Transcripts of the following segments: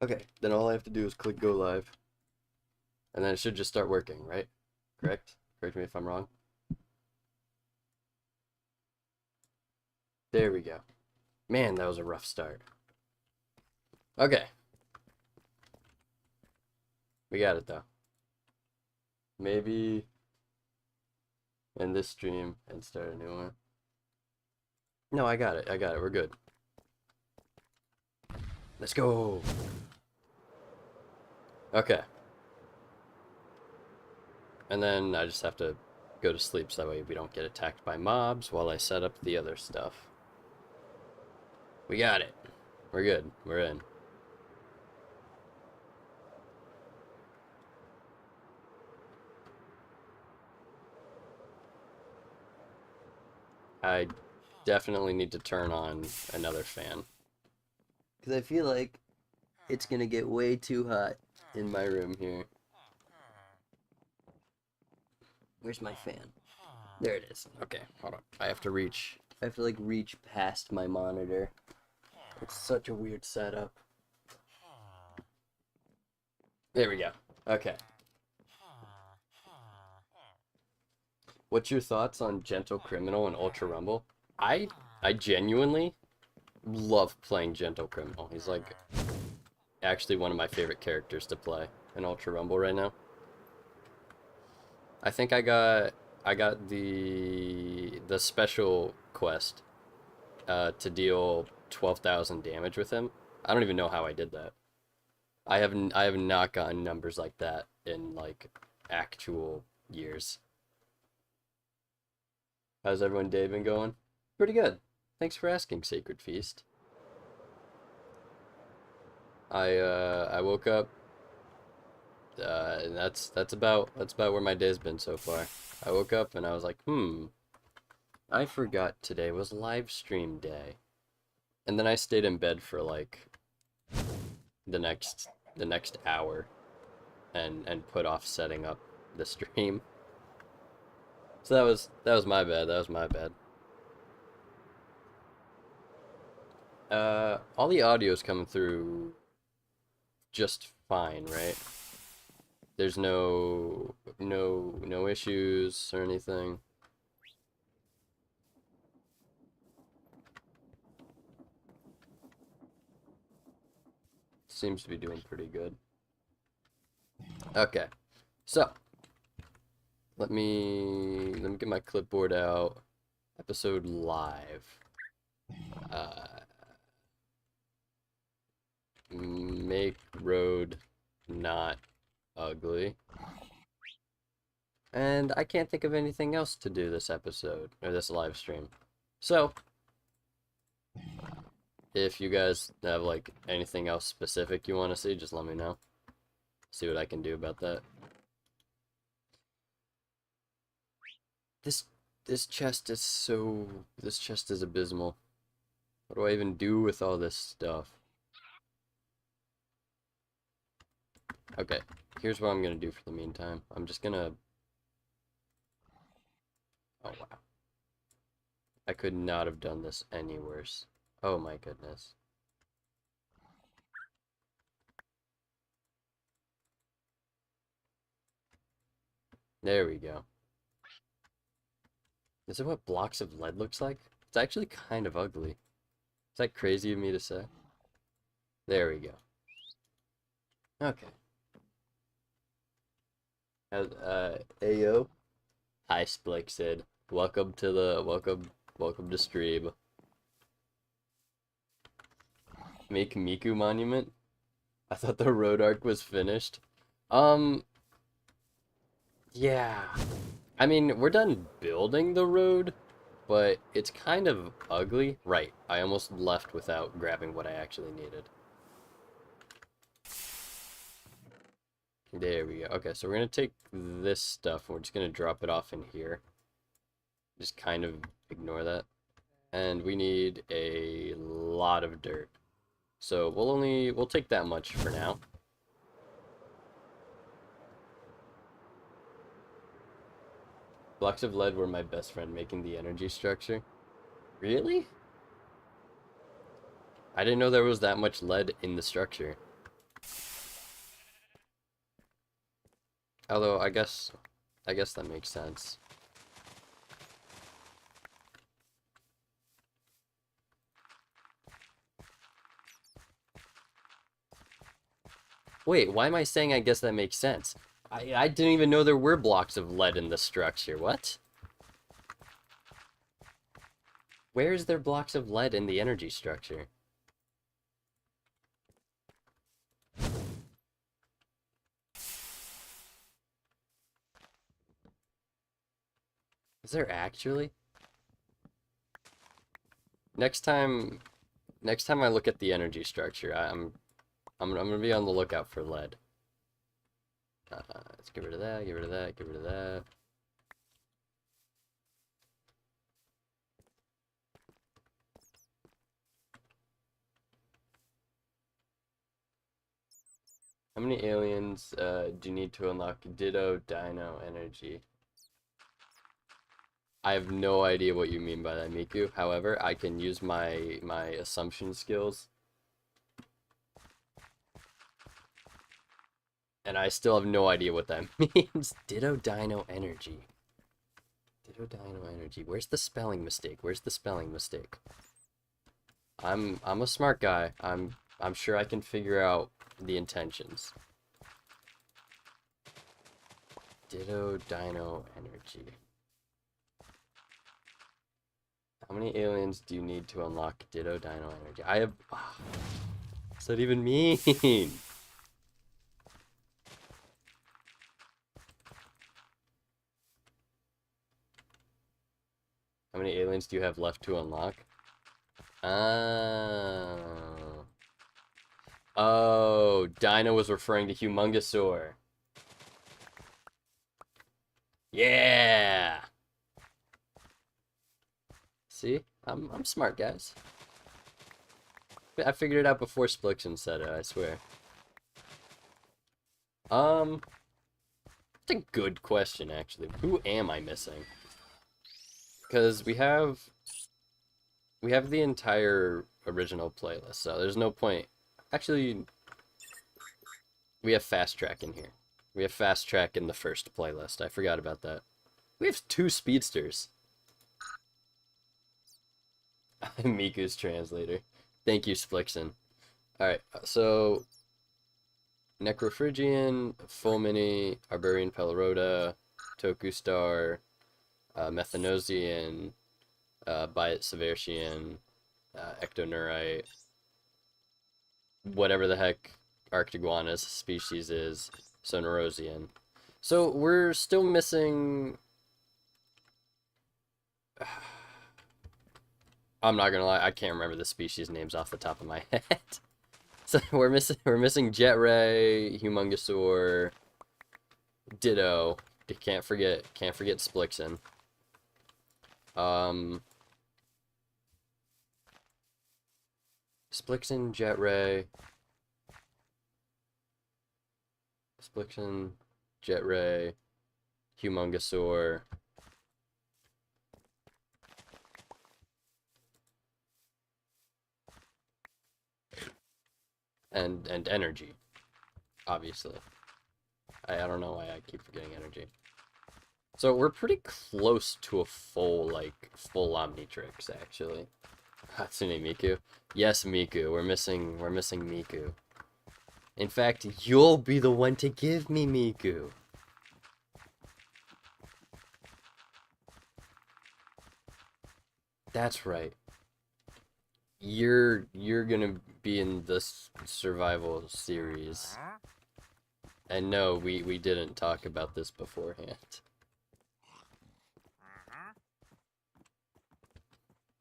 Okay, then all I have to do is click go live, and then it should just start working, right? Correct? Correct me if I'm wrong. There we go. Man, that was a rough start. Okay, we got it though. Maybe end this stream and start a new one. No, I got it. I got it. We're good. Let's go. Okay. And then I just have to go to sleep so that way we don't get attacked by mobs while I set up the other stuff. We got it. We're good. We're in. I definitely need to turn on another fan. Because I feel like it's going to get way too hot in my room here. Where's my fan? There it is. Okay, hold on. I have to like reach past my monitor. It's such a weird setup. There we go. Okay. What's your thoughts on Gentle Criminal and Ultra Rumble? I genuinely love playing Gentle Criminal. He's like actually one of my favorite characters to play in Ultra Rumble right now. I think I got the special quest to deal 12,000 damage with him. I don't even know how I did that. I have not gotten numbers like that in like actual years. How's everyone day been going? Pretty good. Thanks for asking, Sacred Feast. I woke up and that's about where my day's been so far. I woke up and I was like, I forgot today was live stream day. And then I stayed in bed for like the next hour and put off setting up the stream. So that was my bad. That was my bad. All the audio's coming through just fine, right? There's no issues or anything. Seems to be doing pretty good. Okay. So, let me get my clipboard out. Episode live. Uh Make road not ugly. And I can't think of anything else to do this episode, or this live stream. So, if you guys have, like, anything else specific you want to see, just let me know. See what I can do about that. This, this chest is abysmal. What do I even do with all this stuff? Okay, here's what I'm gonna do for the meantime. I'm just gonna... Oh, wow. I could not have done this any worse. Oh my goodness. There we go. Is it what blocks of lead looks like? It's actually kind of ugly. Is that crazy of me to say? There we go. Okay. Ayo. Hi, Splake Sid. Welcome to stream. Make Miku monument? I thought the road arc was finished. Um, yeah. I mean, we're done building the road, but it's kind of ugly. Right, I almost left without grabbing what I actually needed. There we go. Okay, so we're gonna take this stuff and we're just gonna drop it off in here. Just kind of ignore that. And we need a lot of dirt. So we'll take that much for now. Blocks of lead were my best friend making the energy structure. Really? I didn't know there was that much lead in the structure. Although I guess that makes sense. Wait, why am I saying I guess that makes sense? I didn't even know there were blocks of lead in the structure. What? Where is there blocks of lead in the energy structure? Is there actually? Next time, next time I look at the energy structure, I'm gonna be on the lookout for lead. Let's get rid of that, get rid of that, get rid of that. How many aliens do you need to unlock Ditto Dino Energy? I have no idea what you mean by that, Miku. However, I can use my assumption skills, and I still have no idea what that means. Ditto Dino Energy. Ditto Dino Energy. Where's the spelling mistake? Where's the spelling mistake? I'm a smart guy. I'm sure I can figure out the intentions. Ditto Dino Energy. How many aliens do you need to unlock Ditto Dino Energy? I have... What's that even mean? How many aliens do you have left to unlock? Oh. Oh, Dino was referring to Humongousaur. Yeah! See? I'm smart, guys. I figured it out before Splixion said it, I swear. It's a good question, actually. Who am I missing? Because we have the entire original playlist, so there's no point. Actually, we have Fast Track in here. We have Fast Track in the first playlist. I forgot about that. We have 2 speedsters. I'm Miku's translator. Thank you, Splixon. Alright, so Necrophrygian, Fulmini, Arborian Pelorota, Tokustar, Methanosian, Biot Seversian, Ectoneurite, whatever the heck Arctiguana's species is, Sonorosian. So we're still missing... I'm not gonna lie, I can't remember the species names off the top of my head. So we're missing Jet Ray, Humongousaur, Ditto. Can't forget Splixon. Splixon, Jet Ray, Splixon, Jet Ray, Humongousaur, and energy, obviously. I don't know why I keep forgetting energy. So we're pretty close to a full Omnitrix, actually. Hatsune Miku. Yes, Miku. We're missing Miku. In fact, you'll be the one to give me Miku. That's right. You're gonna be in this survival series. And no, we didn't talk about this beforehand.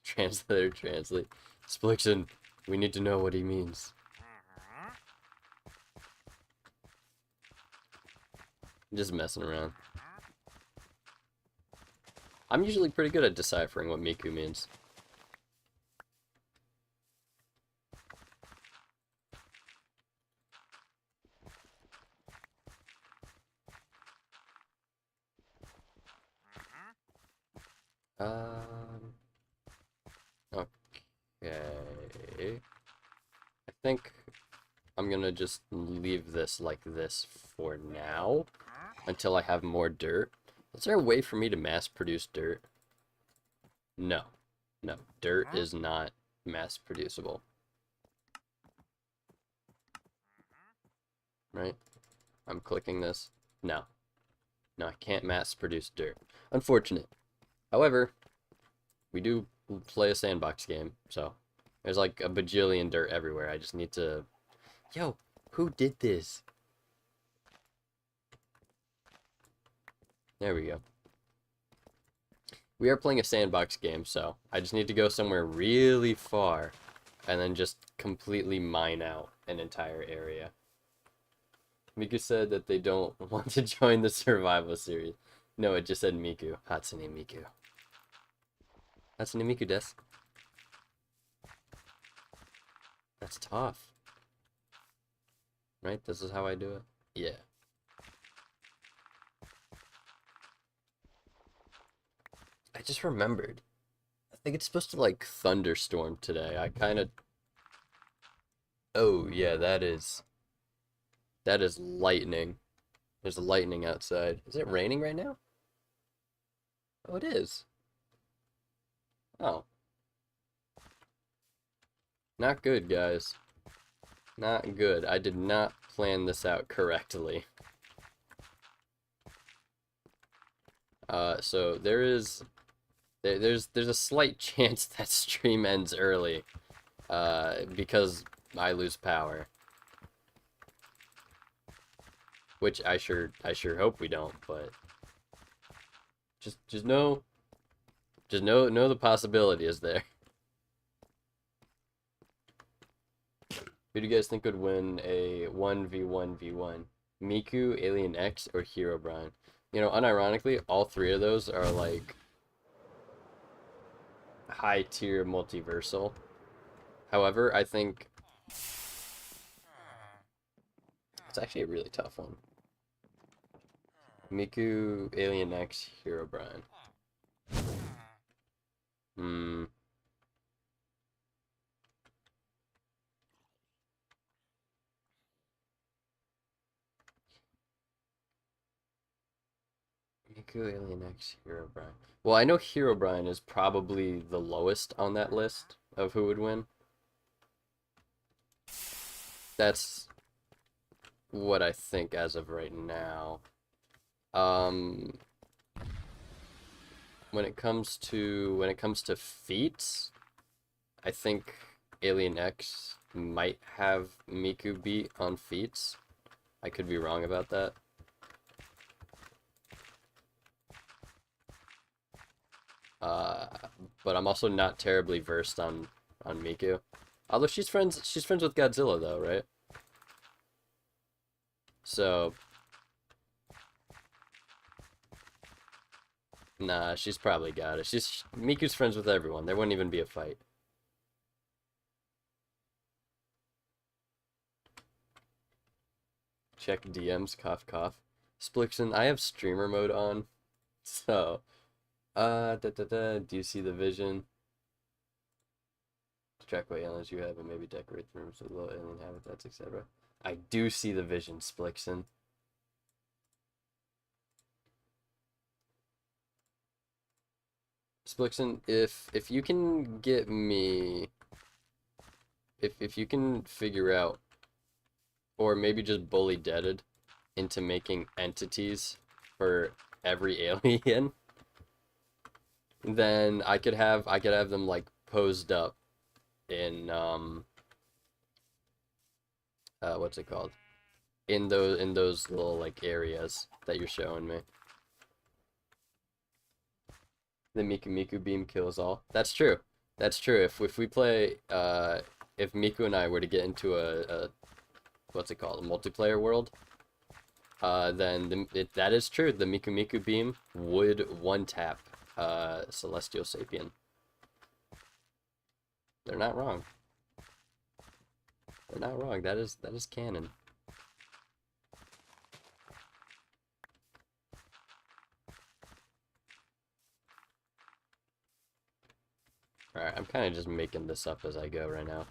Translator, translate. Splixon, we need to know what he means. I'm just messing around. I'm usually pretty good at deciphering what Miku means. Okay. I think I'm gonna just leave this like this for now. until I have more dirt. Is there a way for me to mass produce dirt? No. No. Dirt is not mass producible. Right? I'm clicking this. No. No, I can't mass produce dirt. Unfortunate. However, we do play a sandbox game, so there's like a bajillion dirt everywhere. I just need to... Yo, who did this? There we go. We are playing a sandbox game, so I just need to go somewhere really far and then just completely mine out an entire area. Miku said that they don't want to join the survival series. No, it just said Miku. Hatsune Miku. Hatsune Miku desu. That's tough. Right? This is how I do it? Yeah. I just remembered. I think it's supposed to, like, thunderstorm today. I kind of... Oh, yeah, that is lightning. There's lightning outside. Is it raining right now? Oh, it is. Oh. Not good, guys. Not good. I did not plan this out correctly. So there's a slight chance that stream ends early, because I lose power. Which I sure hope we don't, but just know the possibility is there. Who do you guys think would win a 1v1v1? Miku, Alien X, or Herobrine? You know, unironically, all three of those are like high tier multiversal. However, I think it's actually a really tough one. Miku, Alien X, Herobrine. Hmm. Miku, Alien X, Herobrine. Well, I know Herobrine is probably the lowest on that list of who would win. That's what I think as of right now. When it comes to feats, I think Alien X might have Miku beat on feats. I could be wrong about that. But I'm also not terribly versed on Miku. Although she's friends with Godzilla though, right? So nah, she's probably got it. Miku's friends with everyone. There wouldn't even be a fight. Check DMs, cough cough. Splixon, I have streamer mode on. So do you see the vision? To track what aliens you have and maybe decorate the rooms with low alien habitats, etc. I do see the vision, Splixon. Splixon, if you can get me, if you can figure out, or maybe just bully Deaded into making entities for every alien, then I could have them like posed up in what's it called? In those little like areas that you're showing me. The Miku Miku beam kills all. That's true. That's true. If we play if Miku and I were to get into a what's it called? A multiplayer world, then that is true. The Miku Miku beam would one tap Celestial Sapien. They're not wrong. They're not wrong. That is canon. Alright, I'm kind of just making this up as I go right now.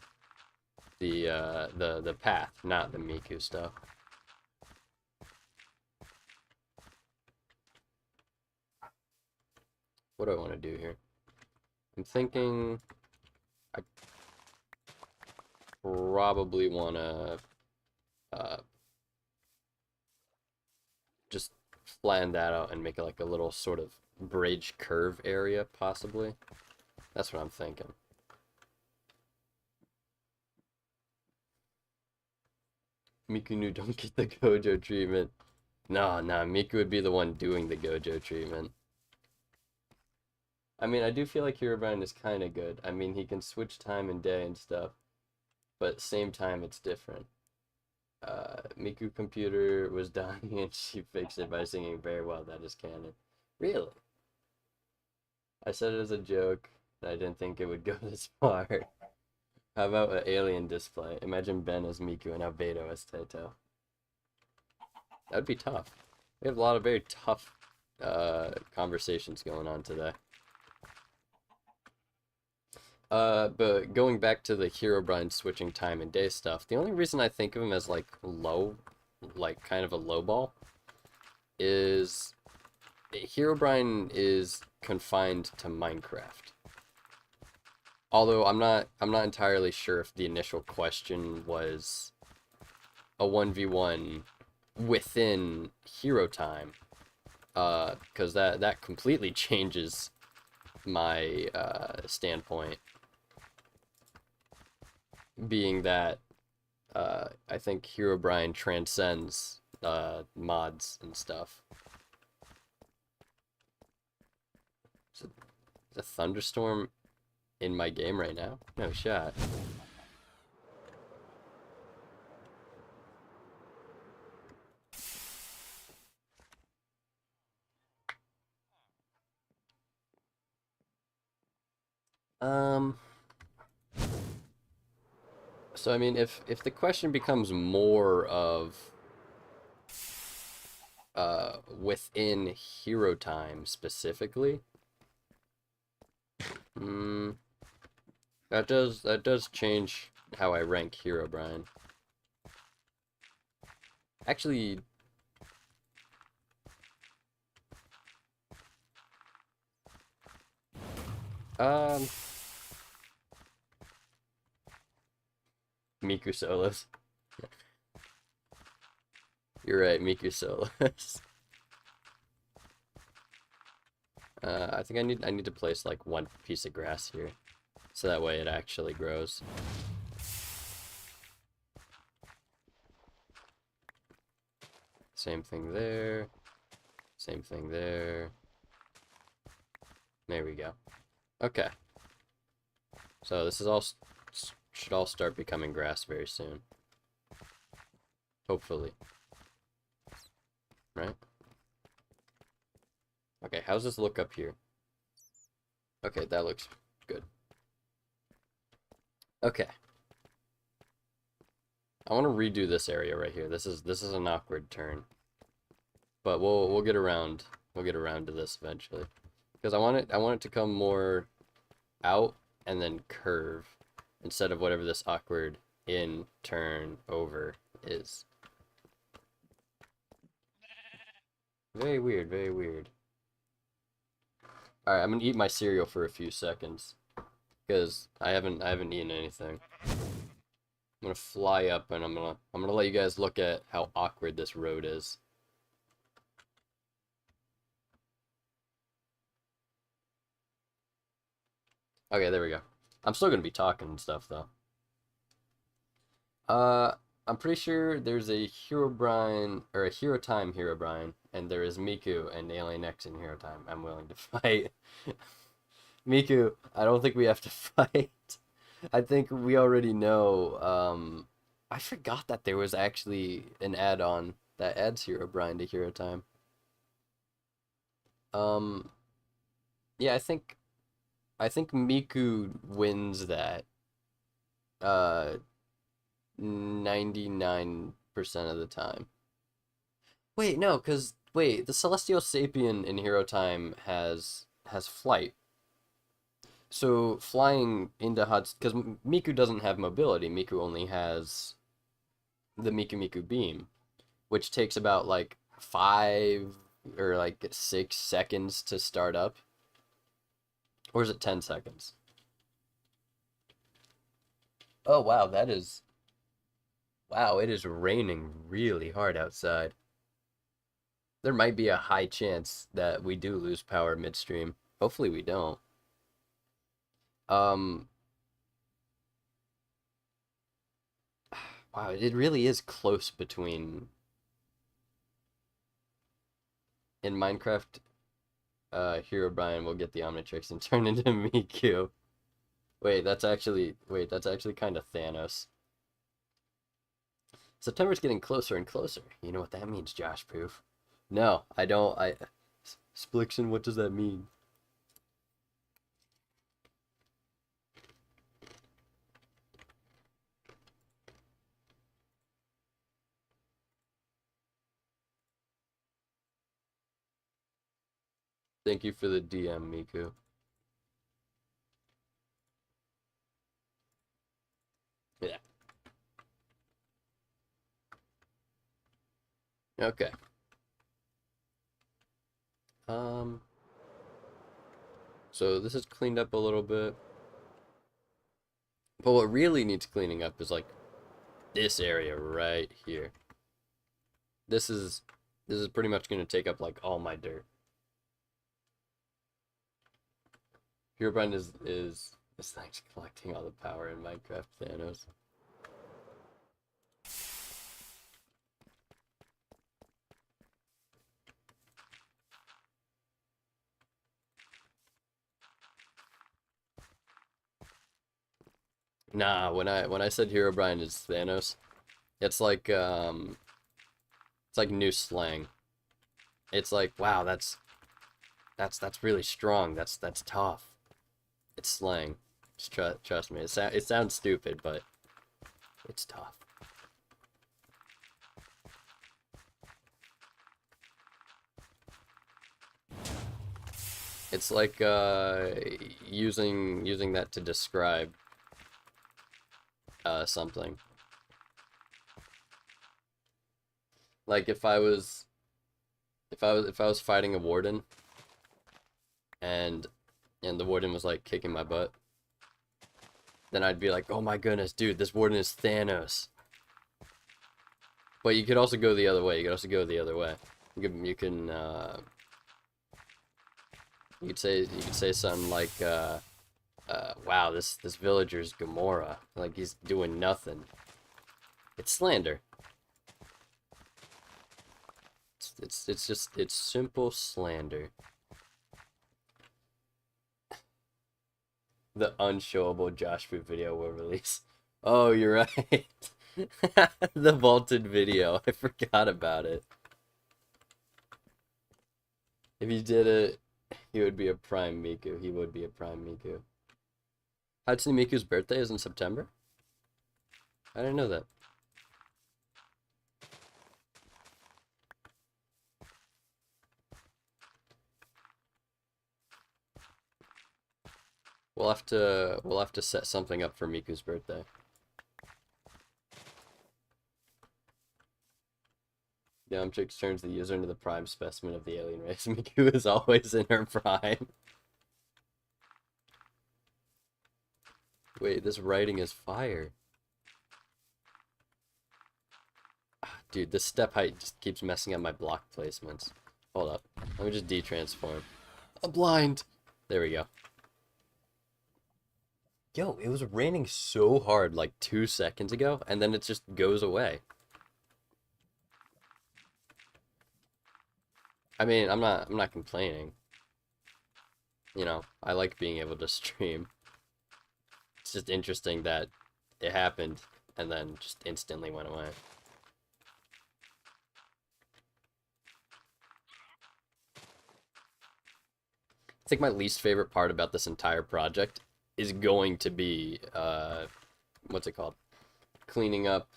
The path, not the Miku stuff. what do I want to do here? I'm thinking I probably want to uh, just flatten that out and make it like a little sort of bridge curve area, possibly. That's what I'm thinking. Mikunu don't get the Gojo treatment. No, nah, Miku would be the one doing the Gojo treatment. I mean, I do feel like Herobrine is kind of good. I mean, he can switch time and day and stuff, but same time it's different. Miku computer was dying and she fixed it by singing very well. That is canon. Really? I said it as a joke. I didn't think it would go this far. How about an alien display? Imagine Ben as Miku and Albedo as Teto. That'd be tough. We have a lot of very tough conversations going on today. But going back to the Herobrine switching time and day stuff, the only reason I think of him as like low, like kind of a low ball, is Herobrine is confined to Minecraft. Although I'm not entirely sure if the initial question was a 1v1 within HeroTime, because that completely changes my standpoint. Being that I think Herobrine transcends mods and stuff. Is a thunderstorm in my game right now? No shot. So I mean, if the question becomes more of within HeroTime specifically, that does change how I rank Herobrine. Actually, Miku solos. You're right, Miku solos. I think I need to place like one piece of grass here, so that way it actually grows. Same thing there. Same thing there. There we go. Okay. So this is all should all start becoming grass very soon. Hopefully. Right? Okay, how's this look up here? Okay, that looks good. Okay. I want to redo this area right here. This is an awkward turn. But we'll get around to this eventually. Because I want it to come more out and then curve instead of whatever this awkward in, turn, over is. Very weird, very weird. Alright, I'm gonna eat my cereal for a few seconds. Because I haven't eaten anything. I'm gonna fly up and I'm gonna let you guys look at how awkward this road is. Okay, there we go. I'm still gonna be talking and stuff though. I'm pretty sure there's a Herobrine or a HeroTime Herobrine, and there is Miku and Alien X in HeroTime. I'm willing to fight. Miku, I don't think we have to fight. I think we already know. I forgot that there was actually an add-on that adds Herobrine to HeroTime. Um, yeah, I think Miku wins that. 99% of the time. Wait, no, wait, the Celestial Sapien in HeroTime has flight. So flying into Hud's because Miku doesn't have mobility. Miku only has the Miku Miku beam, which takes about like 5 or like 6 seconds to start up. Or is it 10 seconds? Oh, wow, that is... Wow, it is raining really hard outside. There might be a high chance that we do lose power midstream. Hopefully we don't. Um, wow, it really is close between... In Minecraft, Herobrine will get the Omnitrix and turn into Miku. Wait, that's actually kind of Thanos. September's getting closer and closer. You know what that means, Josh Poof? No, I don't. Splixon, what does that mean? Thank you for the DM, Miku. Yeah. Okay. Um, so this is cleaned up a little bit. But what really needs cleaning up is like this area right here. This is pretty much gonna take up like all my dirt. Herobrine is thanks collecting all the power in Minecraft Thanos. Nah, when I said Herobrine is Thanos, it's like new slang. It's like, wow, that's really strong. That's tough. It's slang. Just trust me. It sounds stupid, but it's tough. It's like using that to describe something. Like if I was fighting a warden and the warden was like kicking my butt, then I'd be like, "Oh my goodness, dude, this warden is Thanos." But you could also go the other way. You could also go the other way. You could say something like wow, this villager's Gamora. Like he's doing nothing. It's slander. It's simple slander. The unshowable Josh Food video will release. Oh, you're right. The vaulted video. I forgot about it. If you did it, he would be a prime Miku. He would be a prime Miku. Hatsune Miku's birthday is in September? I didn't know that. We'll have to set something up for Miku's birthday. The Omtrix turns the user into the prime specimen of the alien race. Miku is always in her prime. Wait, this writing is fire. Dude, this step height just keeps messing up my block placements. Hold up. Let me just de-transform. I'm blind! There we go. Yo, it was raining so hard like 2 seconds ago, and then it just goes away. I mean, I'm not complaining. You know, I like being able to stream. It's just interesting that it happened and then just instantly went away. I think my least favorite part about this entire project is going to be what's it called? Cleaning up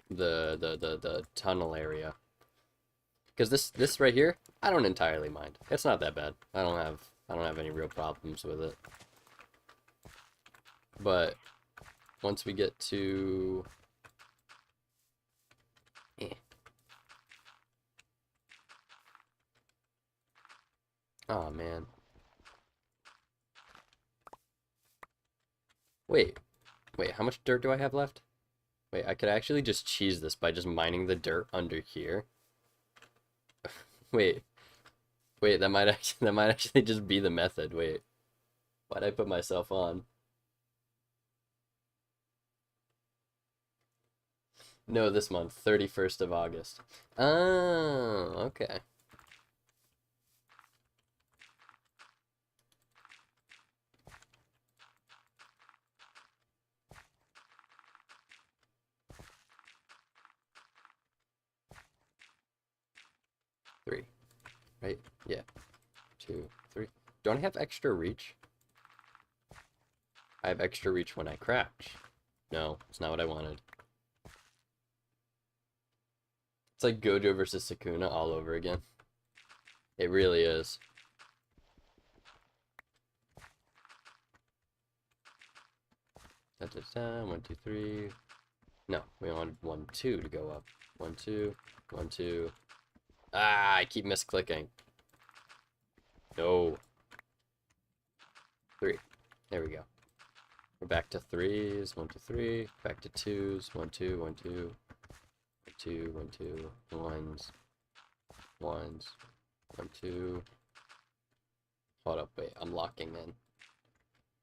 the tunnel area. Because this right here, I don't entirely mind. It's not that bad. I don't have any real problems with it. But once we get to oh man. Wait, wait, how much dirt do I have left? Wait, I could actually just cheese this by just mining the dirt under here. Wait, wait, that might actually just be the method. Wait, why'd I put myself on? No, this month, 31st of August. Oh, okay. Three, right? Yeah. Two, three. Don't I have extra reach? I have extra reach when I crouch. No, it's not what I wanted. It's like Gojo versus Sukuna all over again. It really is. Da, da, da. One, two, three. No, we wanted 1, 2 to go up. 1, 2, 1, 2. Ah, I keep misclicking. No. 3. There we go. We're back to 3s. 1, 2, 3. Back to 2s. 1, 2, 1, 2. 2, 1, 2. 1s. 1s. 1, 2. Hold up, wait. I'm locking in.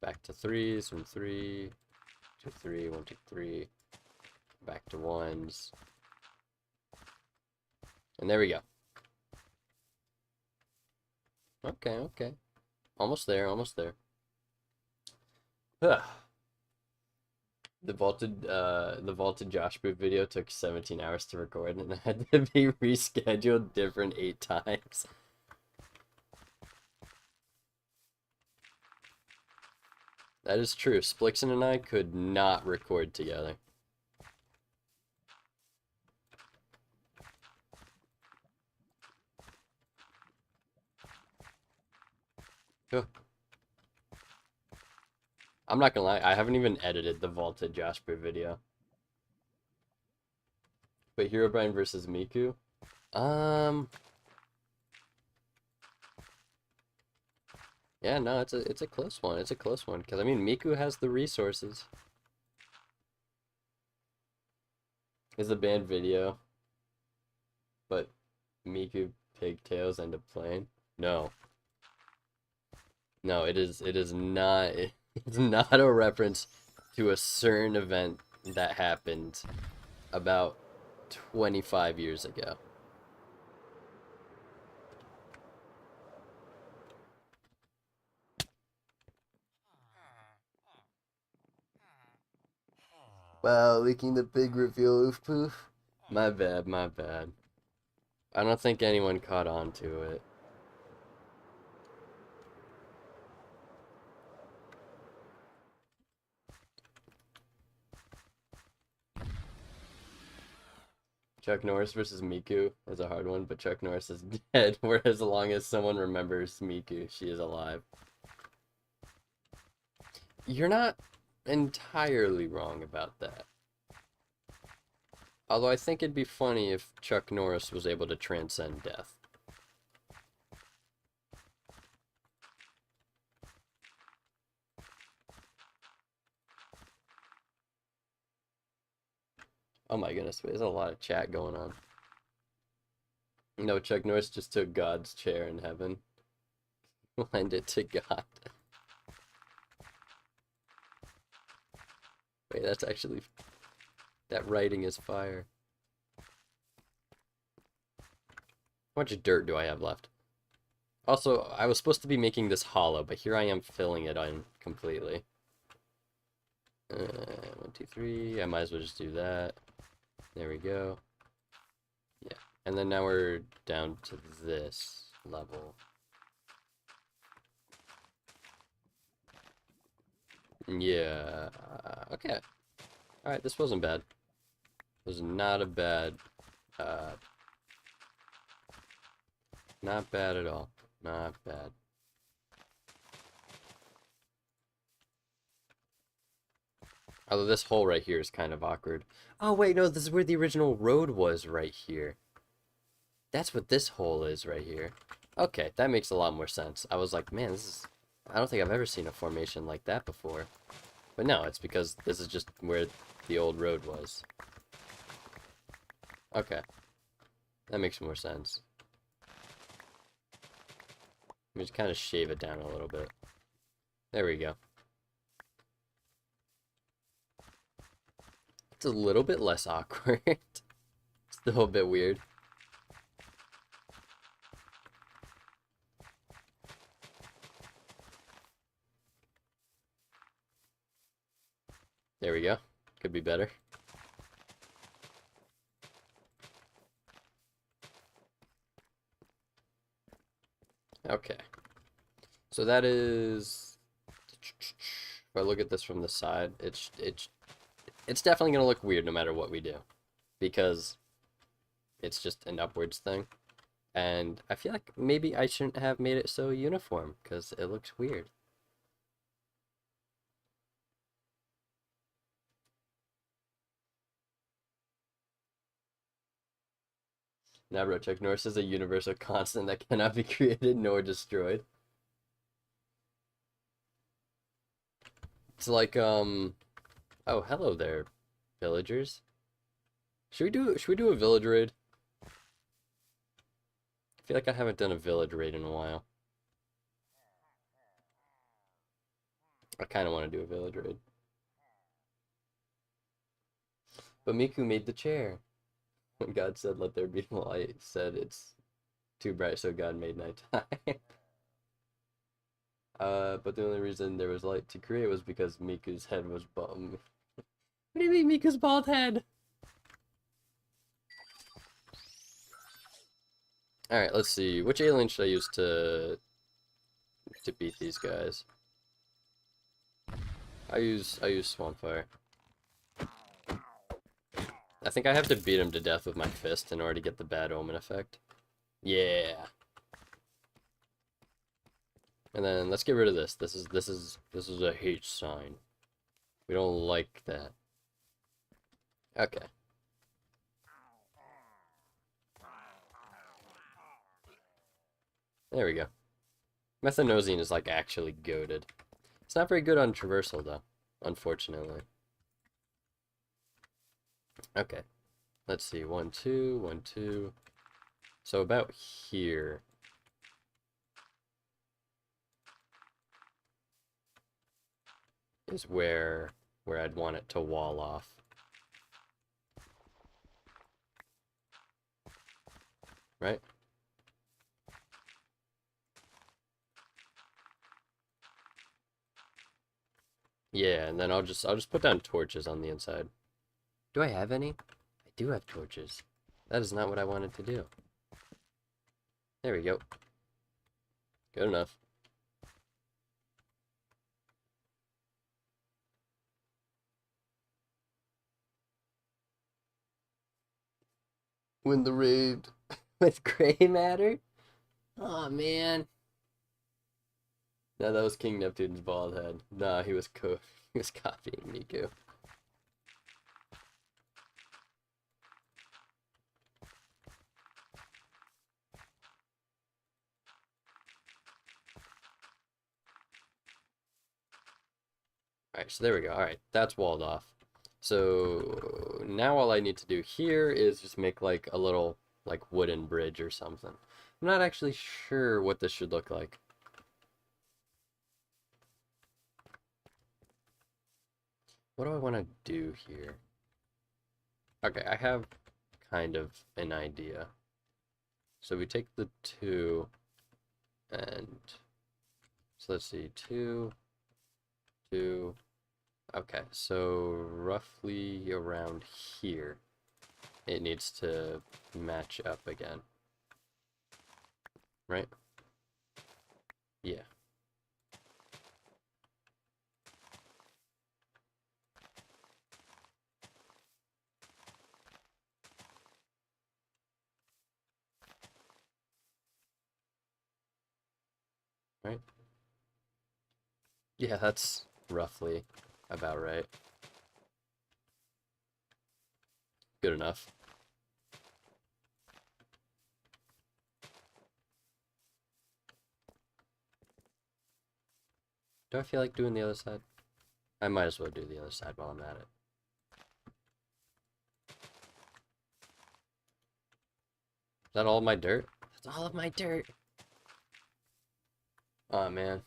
Back to 3s. 1, 3. 2, 3. 1, 2, 3. Back to 1s. And there we go. Okay, okay. Almost there, almost there. The vaulted Josh boot video took 17 hours to record and it had to be rescheduled different 8 times. That is true. Splixon and I could not record together. Oh. I'm not gonna lie, I haven't even edited the vaulted Josh boot video. But Herobrine versus Miku? Yeah, no, it's a close one. It's a close one. Because I mean Miku has the resources. Is the banned video, but Miku pigtails end up playing? No. No, it is not it's not a reference to a certain event that happened about 25 years ago. Wow, leaking the big reveal, oof poof. My bad, my bad. I don't think anyone caught on to it. Chuck Norris versus Miku is a hard one, but Chuck Norris is dead, where as long as someone remembers Miku, she is alive. You're not entirely wrong about that. Although I think it'd be funny if Chuck Norris was able to transcend death. Oh my goodness, there's a lot of chat going on. No, Chuck Norris just took God's chair in heaven. Lend it to God. Wait, that's actually... That writing is fire. How much dirt do I have left? Also, I was supposed to be making this hollow, but here I am filling it in completely. 1, 2, 3. I might as well just do that. There we go. Yeah. And then now we're down to this level. Yeah. Okay. Alright, this wasn't bad. It was not a bad... not bad at all. Not bad. Although this hole right here is kind of awkward. Oh, wait, no, this is where the original road was right here. That's what this hole is right here. Okay, that makes a lot more sense. I was like, man, this is... I don't think I've ever seen a formation like that before. But no, it's because this is just where the old road was. Okay, that makes more sense. Let me just kind of shave it down a little bit. There we go. It's a little bit less awkward. Still a bit weird. There we go. Could be better. Okay. So that is... If I look at this from the side, it's definitely going to look weird no matter what we do. Because it's just an upwards thing. And I feel like maybe I shouldn't have made it so uniform, because it looks weird. Now, Rochek Norse is a universal constant that cannot be created nor destroyed. It's like, oh, hello there, villagers. Should we do a village raid? I feel like I haven't done a village raid in a while. I kind of want to do a village raid. But Miku made the chair. When God said, let there be light, said it's too bright, so God made nighttime. But the only reason there was light to create was because Miku's head was bald. What do you mean Miku's bald head? Alright, let's see. Which alien should I use to beat these guys? I use Swampfire. I think I have to beat him to death with my fist in order to get the bad omen effect. Yeah. And then let's get rid of this. This is a hate sign. We don't like that. Okay. There we go. Methanosine is like actually goated. It's not very good on traversal though, unfortunately. Okay. Let's see. 1, 2, 1, 2. So about here. Is where I'd want it to wall off. Right? Yeah, and then I'll just put down torches on the inside. Do I have any? I do have torches. That is not what I wanted to do. There we go. Good enough. Win the raid with gray matter? Oh man. No, that was King Neptune's bald head. Nah, he was he was copying Niku. Alright, so there we go. Alright, that's walled off. So now all I need to do here is just make like a little like wooden bridge or something. I'm not actually sure what this should look like. What do I want to do here? Okay, I have kind of an idea. So we take the 2 and so let's see, 2, 2. Okay, so roughly around here it needs to match up again. Right? Yeah. Right? Yeah, that's roughly about right. Good enough. Do I feel like doing the other side? I might as well do the other side while I'm at it. Is that all of my dirt? That's all of my dirt. Oh man.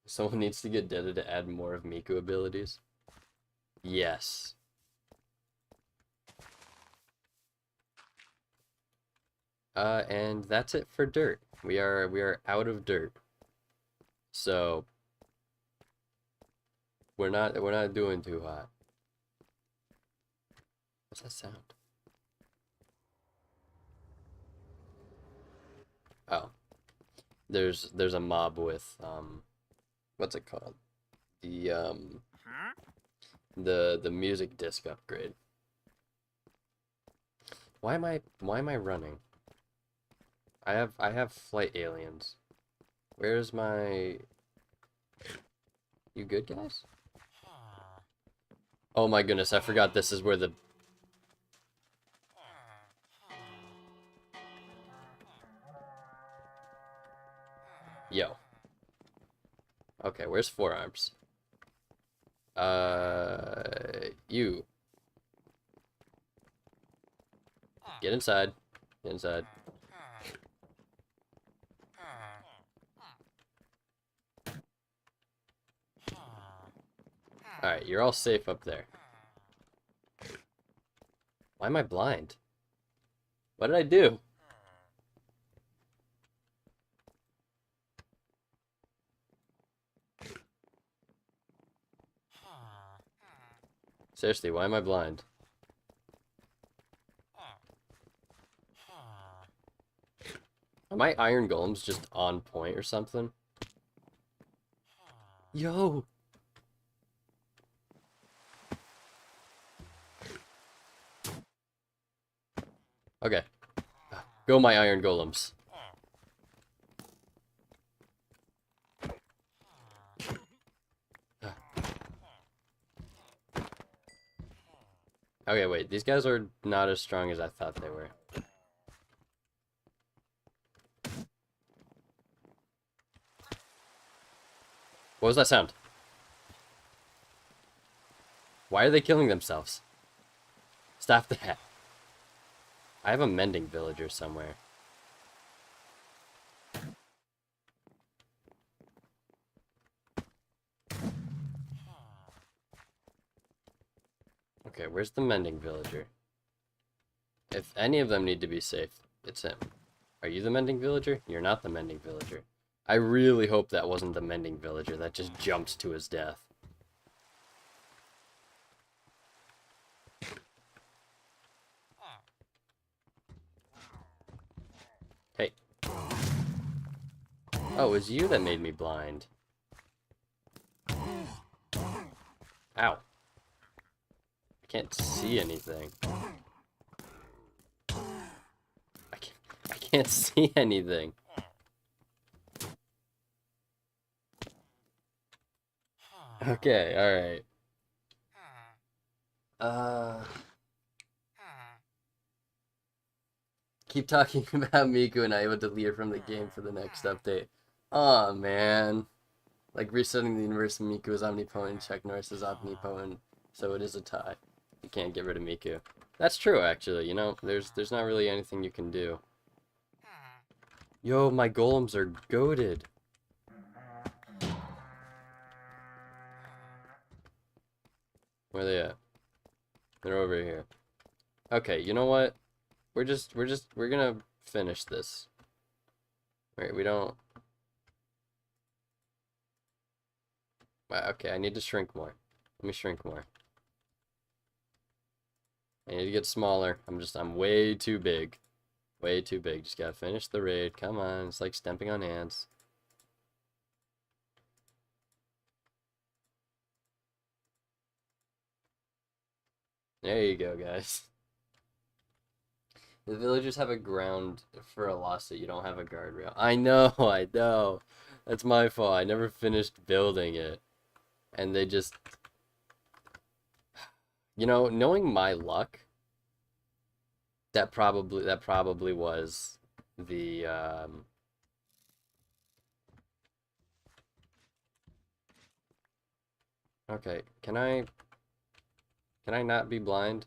Someone needs to get Detta to add more of Miku abilities. Yes. And that's it for dirt. We are out of dirt. So we're not doing too hot. What's that sound? Oh. There's a mob with what's it called? The music disc upgrade. Why am I running? I have flight aliens. Where's my... You good, guys? Oh my goodness, I forgot this is where the... Yo. Okay, where's forearms? You. Get inside. Get inside. Alright, you're all safe up there. Why am I blind? What did I do? Seriously, why am I blind? Are my iron golems just on point or something? Yo! Okay. Go my iron golems. Okay, wait. These guys are not as strong as I thought they were. What was that sound? Why are they killing themselves? Stop that. I have a mending villager somewhere. Okay, where's the mending villager? If any of them need to be safe, it's him. Are you the mending villager? You're not the mending villager. I really hope that wasn't the mending villager that just jumped to his death. Hey. Oh, it was you that made me blind. Ow. I can't see anything. I can't see anything. Okay, alright. Keep talking about Miku and I would delete her from the game for the next update. Aw, man. Like resetting the universe, Miku is omnipotent, Chuck Norris is omnipotent, so it is a tie. You can't get rid of Miku. That's true, actually, you know, there's not really anything you can do. Yo, my golems are goated. Where are they at? They're over here. Okay, you know what? We're gonna finish this. Wait, we don't... Okay, I need to shrink more. Let me shrink more. I need to get smaller. I'm way too big. Way too big. Just gotta finish the raid. Come on, it's like stepping on ants. There you go, guys. The villagers have a ground for a lawsuit. You don't have a guardrail. I know, I know. That's my fault. I never finished building it. And they just... You know, knowing my luck, that probably was the Okay, can I not be blind?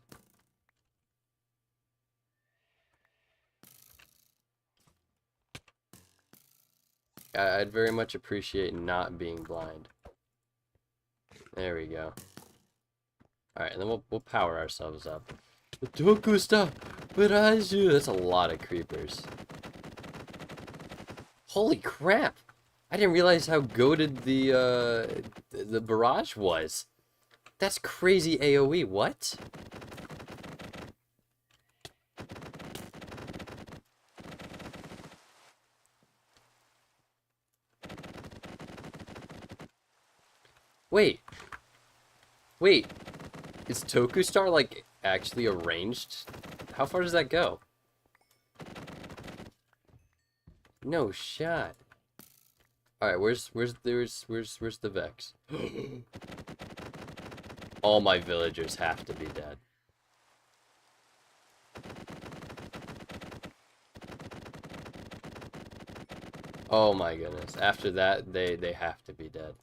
I'd very much appreciate not being blind. There we go. Alright, and then we'll power ourselves up. Tokusta, Baraju! That's a lot of creepers. Holy crap! I didn't realize how goated the barrage was. That's crazy AoE. What? Wait. Wait. Is Tokustar, like, actually arranged? How far does that go? No shot. Alright, where's the Vex? All my villagers have to be dead. Oh my goodness. After that, they have to be dead.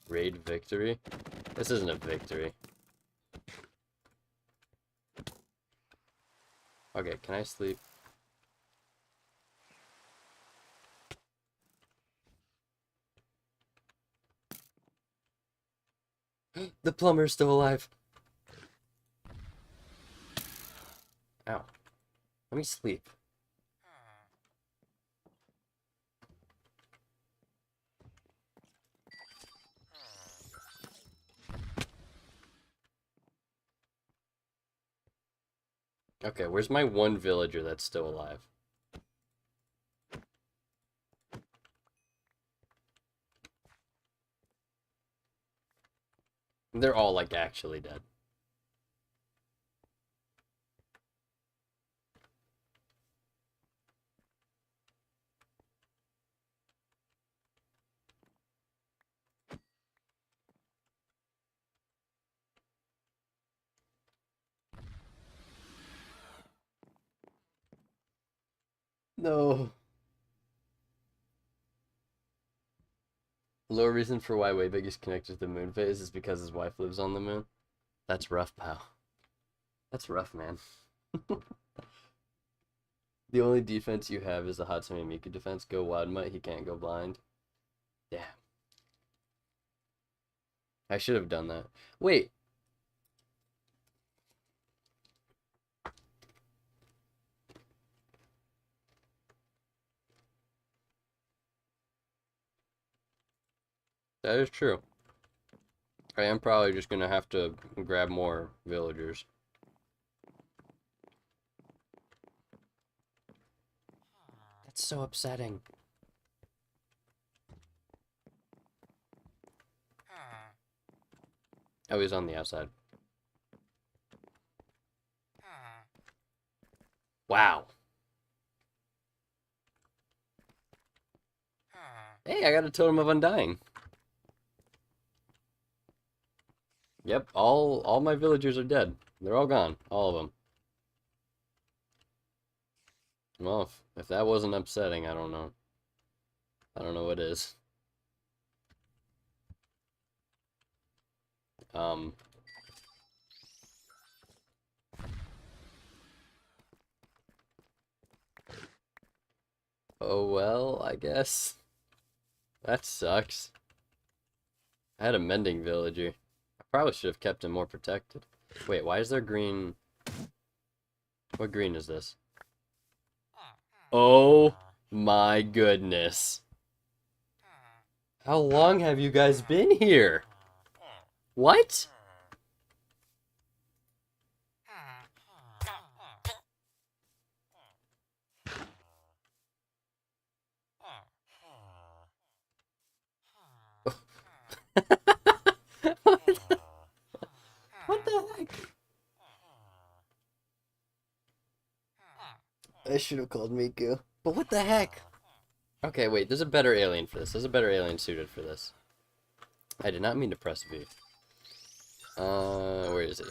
Raid victory? This isn't a victory. Okay, can I sleep? The plumber's still alive. Ow. Let me sleep. Okay, where's my one villager that's still alive? They're all, like, actually dead. No. Low reason for why Waybig is connected to the moon phase is because his wife lives on the moon. That's rough, pal. That's rough, man. The only defense you have is the Hatsune Miku defense. Go Wild Mutt, he can't go blind. Damn. I should have done that. Wait. That is true. I am probably just gonna have to grab more villagers. That's so upsetting. Oh, he's on the outside. Wow. Hey, I got a totem of undying. Yep, all my villagers are dead. They're all gone, all of them. Well, if that wasn't upsetting, I don't know. I don't know what is. Um. Oh well, I guess. That sucks. I had a mending villager. I probably should have kept him more protected. Wait, why is there green? What green is this? Oh my goodness. How long have you guys been here? What? What the, what the heck? I should have called Miku. But what the heck? Okay, wait, there's a better alien for this. There's a better alien suited for this. I did not mean to press V. Where is he?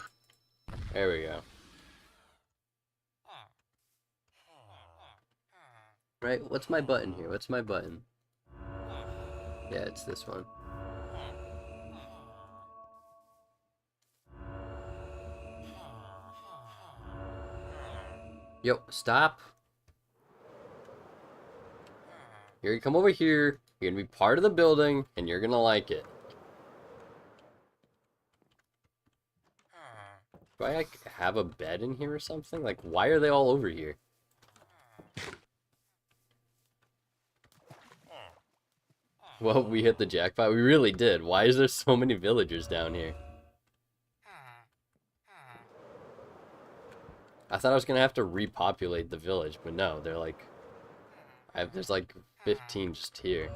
Right, what's my button here? What's my button? Yeah, it's this one. Yo, stop. You're gonna come over here. You're gonna be part of the building, and you're gonna like it. Do I like have a bed in here or something? Like, why are they all over here? Well, we hit the jackpot. We really did. Why is there so many villagers down here? I thought I was gonna have to repopulate the village, but no, they're like, there's like 15 just here.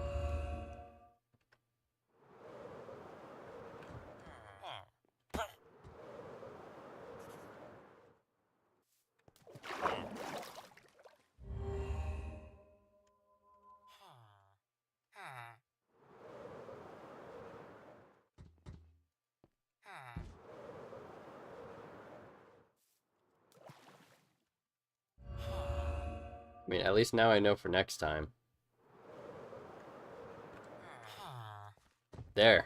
I mean, at least now I know for next time. There.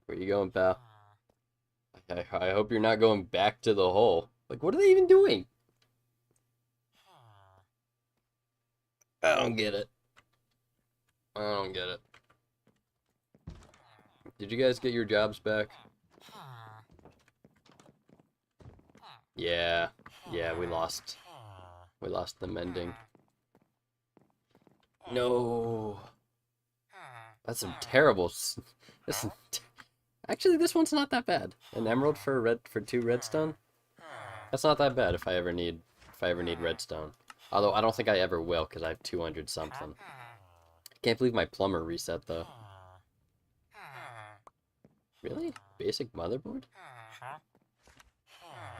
Where you going, pal? I hope you're not going back to the hole. Like, what are they even doing? I don't get it. I don't get it. Did you guys get your jobs back? Yeah. Yeah, we lost. We lost the mending. No. That's some terrible. Actually, this one's not that bad. An emerald for 2 redstone. That's not that bad if I ever need redstone. Although I don't think I ever will because I have 200 something. Can't believe my plumber reset though. Really? Basic motherboard?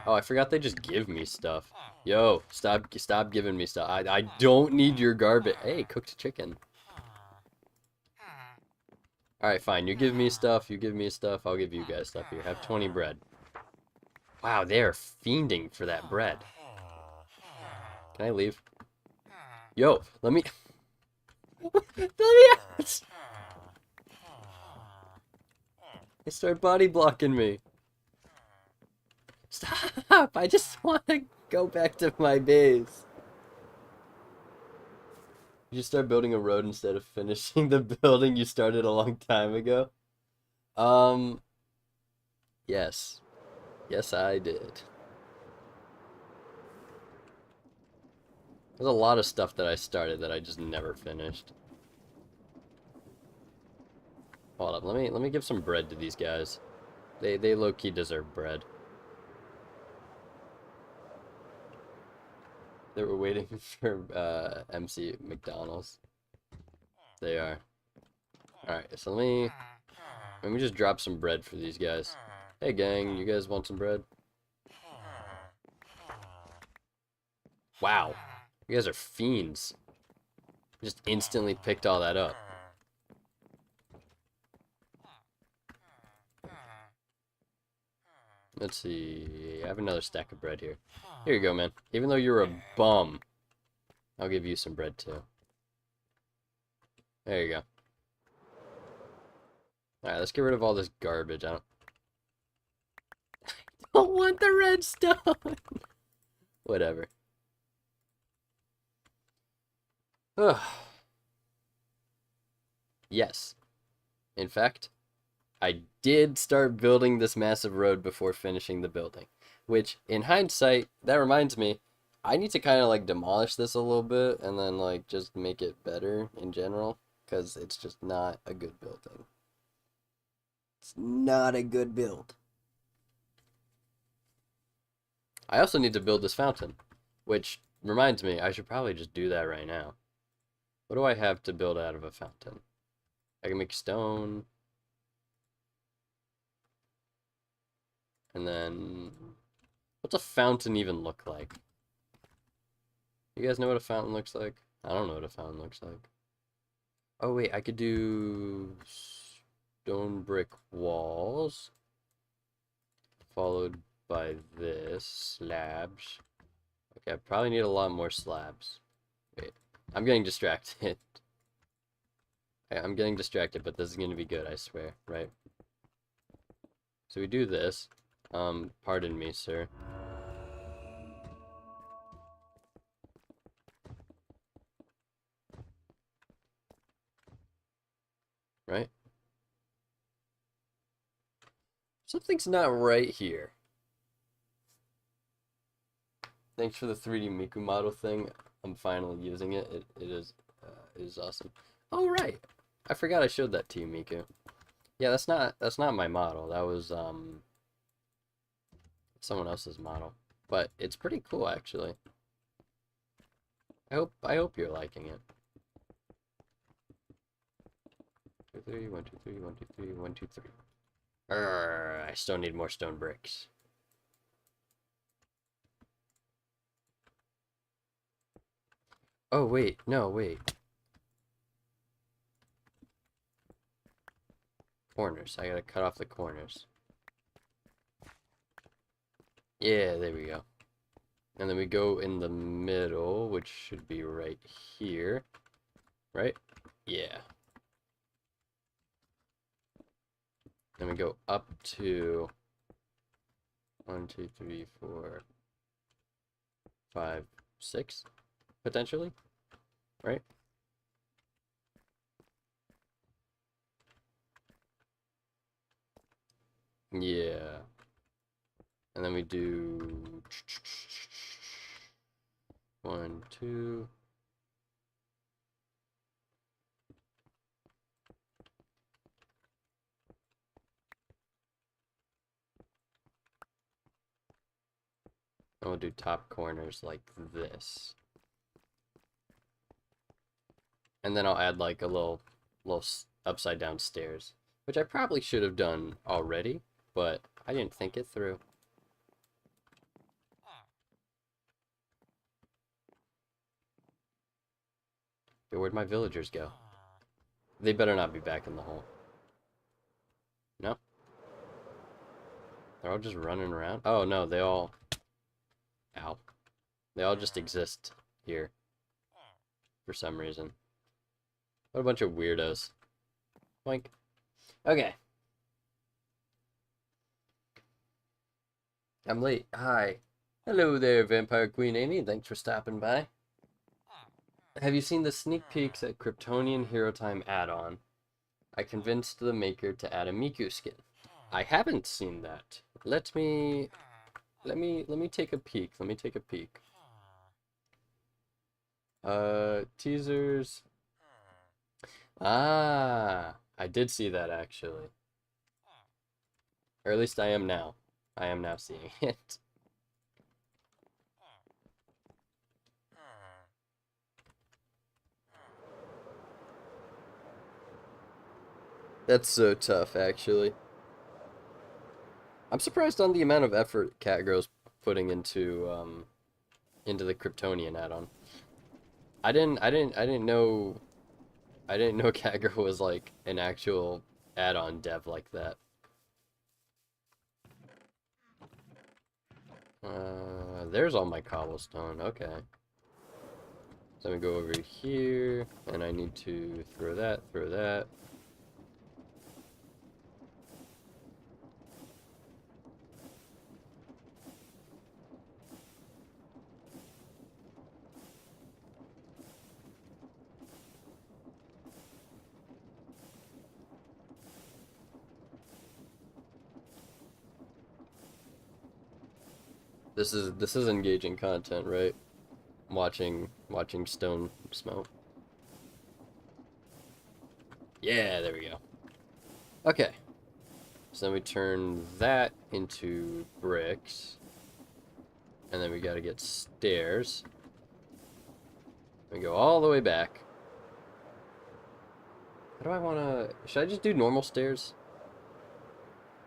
Oh, I forgot they just give me stuff. Yo, stop giving me stuff. I don't need your garbage. Hey, cooked chicken. Alright, fine. You give me stuff, you give me stuff, I'll give you guys stuff here. Have 20 bread. Wow, they are fiending for that bread. Can I leave? Yo, let me... let me out! They start body blocking me. Stop! I just want to go back to my base. You just start building a road instead of finishing the building you started a long time ago? Yes. Yes, I did. There's a lot of stuff that I started that I just never finished. Hold up, let me give some bread to these guys. They low-key deserve bread. They were waiting for MC McDonald's. They are. Alright, so let me just drop some bread for these guys. Hey gang, you guys want some bread? Wow. You guys are fiends. Just instantly picked all that up. Let's see. I have another stack of bread here. Here you go, man. Even though you're a bum, I'll give you some bread too. There you go. Alright, let's get rid of all this garbage. I don't want the redstone. Whatever. Ugh. Yes. In fact, I did start building this massive road before finishing the building. Which, in hindsight, that reminds me, I need to kind of like demolish this a little bit and then like just make it better in general. Because it's just not a good building. It's not a good build. I also need to build this fountain. Which reminds me, I should probably just do that right now. What do I have to build out of a fountain? I can make stone. And then... what's a fountain even look like? You guys know what a fountain looks like? I don't know what a fountain looks like. Oh wait, I could do stone brick walls. Followed by this, slabs. Okay, I probably need a lot more slabs. Wait, I'm getting distracted. I'm getting distracted, but this is going to be good, I swear, right? So we do this. Pardon me, sir. Right? Something's not right here. Thanks for the 3D Miku model thing. I'm finally using it. It is awesome. Oh right, I forgot I showed that to you, Miku. Yeah, that's not my model. That was someone else's model. But it's pretty cool actually. I hope you're liking it. 2, 3, 1, 2, 3, 1, 2, 3, 1, 2, 3. I still need more stone bricks. Oh wait, no wait. Corners. I gotta cut off the corners. Yeah, there we go. And then we go in the middle, which should be right here. Right? Yeah. Then we go up to 1, 2, 3, 4, 5, 6, potentially. Right? Yeah. And then we do 1, 2. And we'll do top corners like this. And then I'll add like a little upside down stairs, which I probably should have done already, but I didn't think it through. Yo, where'd my villagers go? They better not be back in the hole. No? They're all just running around? Oh no, they all... Ow. They all just exist here. For some reason. What a bunch of weirdos. Boink. Okay. I'm late. Hi. Hello there, Vampire Queen Amy. Thanks for stopping by. Have you seen the sneak peeks at Kryptonian HeroTime add-on? I convinced the maker to add a Miku skin. I haven't seen that. Let me take a peek. Let me take a peek. Teasers. Ah, I did see that actually. Or at least I am now. I am now seeing it. That's so tough, actually. I'm surprised on the amount of effort Catgirl's putting into the Kryptonian add-on. I didn't know Catgirl was like an actual add-on dev like that. There's all my cobblestone. Okay. So I'm gonna go over here, and I need to throw that, throw that. This is engaging content, right? Watching stone smoke. Yeah, there we go. Okay. So then we turn that into bricks. And then we gotta get stairs. We go all the way back. How do I wanna... Should I just do normal stairs?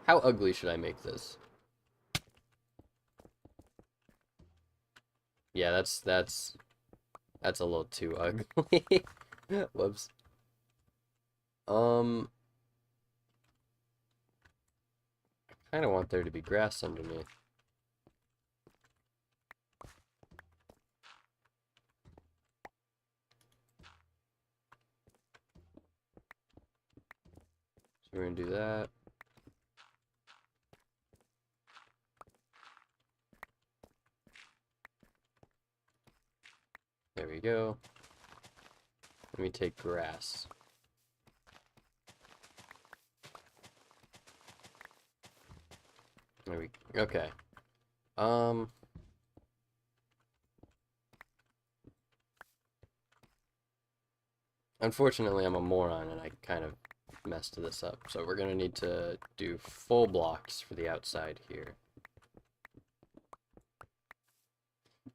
How ugly should I make this? Yeah, that's a little too ugly. Whoops. I kind of want there to be grass underneath. We're gonna do that. There we go. Let me take grass. There we go. Okay. Unfortunately, I'm a moron and I kind of messed this up. So we're gonna need to do full blocks for the outside here.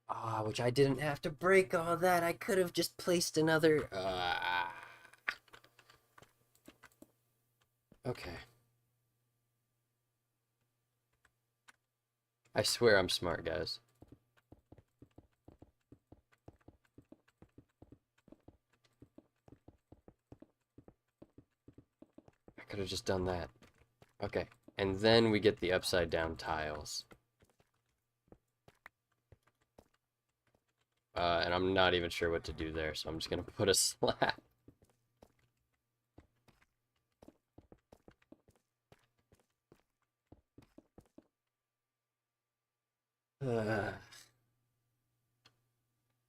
Ah, which I didn't have to break all that. I could have just placed another. Okay. I swear I'm smart, guys. I could have just done that. Okay. And then we get the upside down tiles. And I'm not even sure what to do there, so I'm just gonna put a slab.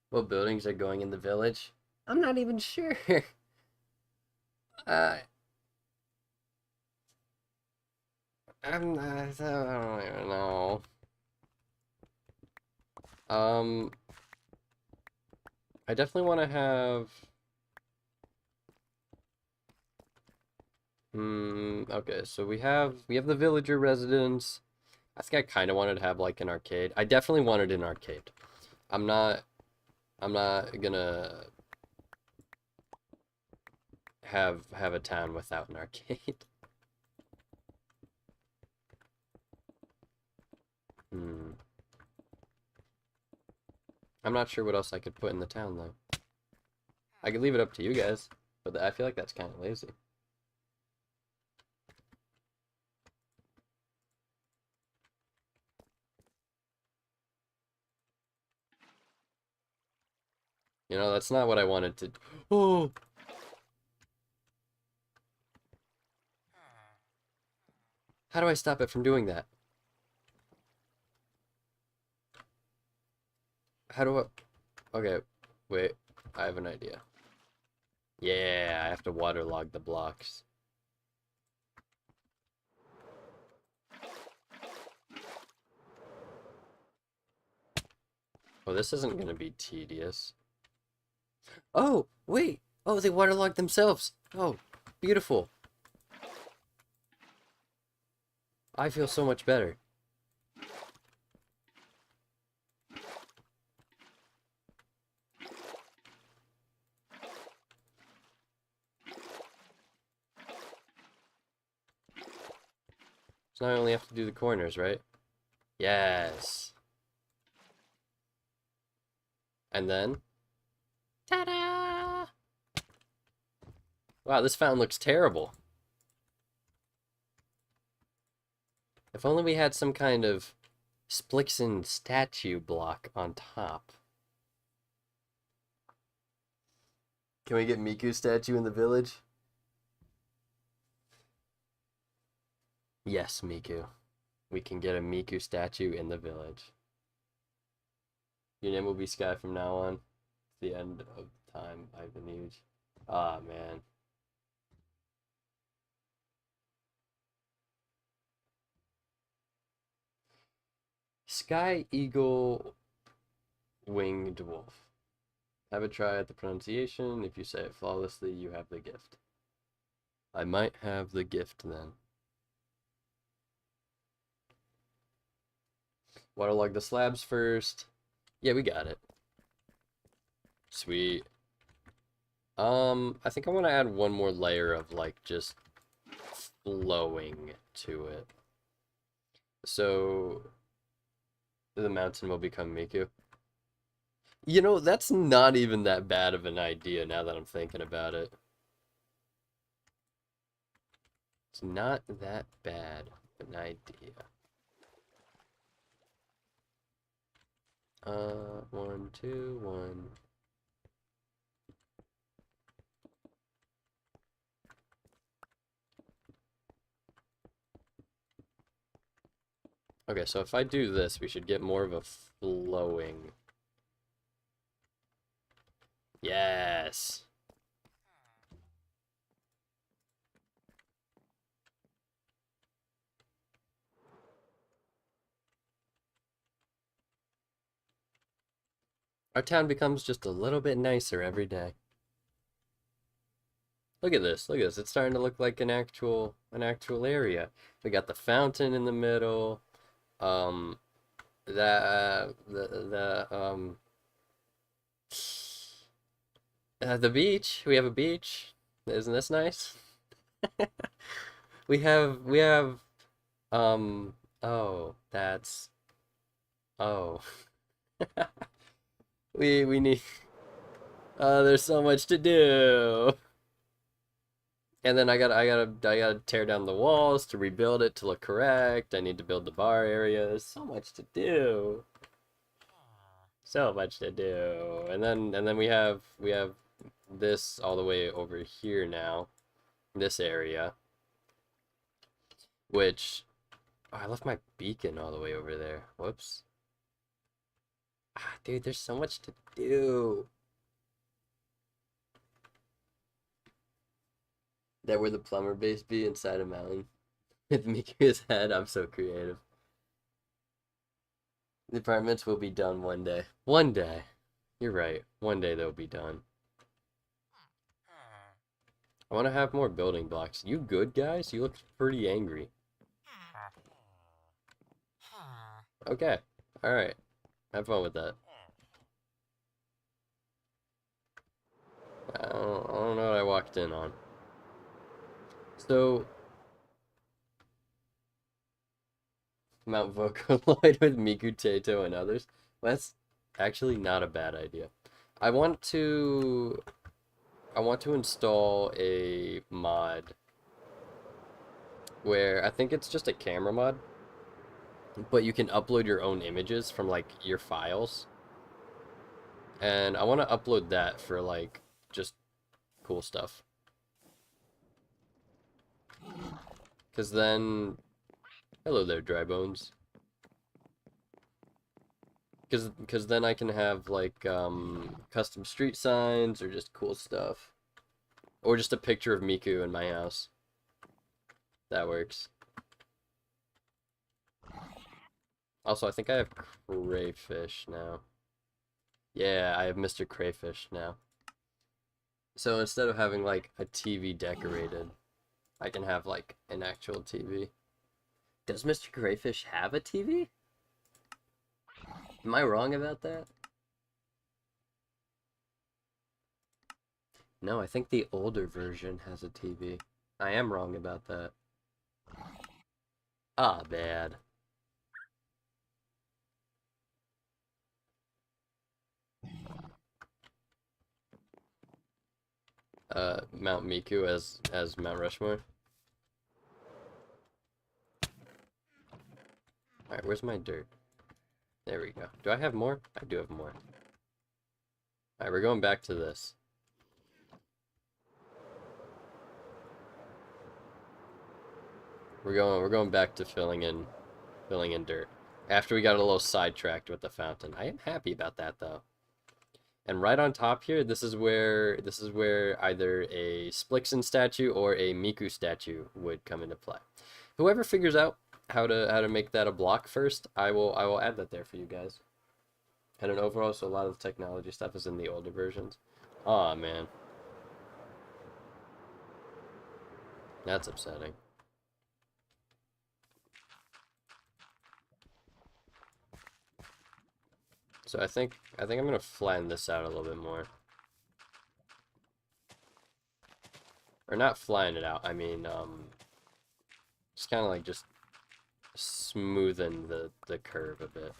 What buildings are going in the village? I'm not even sure. uh, I don't even know. I definitely want to have. Okay, so we have the villager residence. I think I kind of wanted to have like an arcade. I definitely wanted an arcade. I'm not gonna have a town without an arcade. Hmm. I'm not sure what else I could put in the town though. I could leave it up to you guys, but I feel like that's kind of lazy. You know, that's not what I wanted to. Oh, how do I stop it from doing that? How do I? Okay, wait. I have an idea. Yeah, I have to waterlog the blocks. Oh, this isn't gonna be tedious. Oh, wait. Oh, they waterlogged themselves. Oh, beautiful. I feel so much better. So now I only have to do the corners, right? Yes. And then... Ta-da! Wow, this fountain looks terrible. If only we had some kind of Splixen statue block on top. Can we get Miku statue in the village? Yes, Miku. We can get a Miku statue in the village. Your name will be Sky from now on. It's the end of time, I believe. Ah, man. Sky Eagle Winged Wolf. Have a try at the pronunciation. If you say it flawlessly, you have the gift. I might have the gift then. Waterlog the slabs first. Yeah, we got it. Sweet. I think I want to add one more layer of like just flowing to it. So the mountain will become Miku. You know, that's not even that bad of an idea now that I'm thinking about it. It's not that bad of an idea. 1, 2, 1. Okay, so if I do this, we should get more of a flowing. Yes. Our town becomes just a little bit nicer every day. Look at this. Look at this. It's starting to look like an actual area. We got the fountain in the middle. Um, the beach. We have a beach. Isn't this nice? We have um oh, that's oh. We need there's so much to do. And then I gotta tear down the walls to rebuild it to look correct. I need to build the bar area. There's so much to do. So much to do. And then we have this all the way over here now. This area. Which oh, I left my beacon all the way over there. Whoops. Ah, dude, there's so much to do. That where the plumber base be inside a mountain. With Miku's head, I'm so creative. The apartments will be done one day. One day. You're right. One day they'll be done. I want to have more building blocks. You good, guys? You look pretty angry. Okay. Alright. Have fun with that. I don't know what I walked in on. So, Mount Vocaloid with Miku, Tato, and others. Well, that's actually not a bad idea. I want to I want to install a mod where I think it's just a camera mod, but you can upload your own images from like your files. And I want to upload that for like just cool stuff. Cause then, hello there, dry bones. Cause then I can have like custom street signs or just cool stuff, or just a picture of Miku in my house. That works. Also, I think I have crayfish now. Yeah, I have Mr. Crayfish now. So instead of having like a TV decorated, I can have like an actual TV. Does Mr. Crayfish have a TV? Am I wrong about that? No, I think the older version has a TV. I am wrong about that. Ah, bad. Mount Miku as Mount Rushmore. Alright, where's my dirt? There we go. Do I have more? I do have more. Alright, we're going back to this. We're going back to filling in dirt. After we got a little sidetracked with the fountain. I am happy about that though. And right on top here, this is where either a Splixon statue or a Miku statue would come into play. Whoever figures out how to make that a block first, I will add that there for you guys. I don't know overall, so a lot of the technology stuff is in the older versions. Aw, man. That's upsetting. So I think I'm gonna flatten this out a little bit more. Or not flatten it out, I mean, just kind of like just smoothen the curve a bit.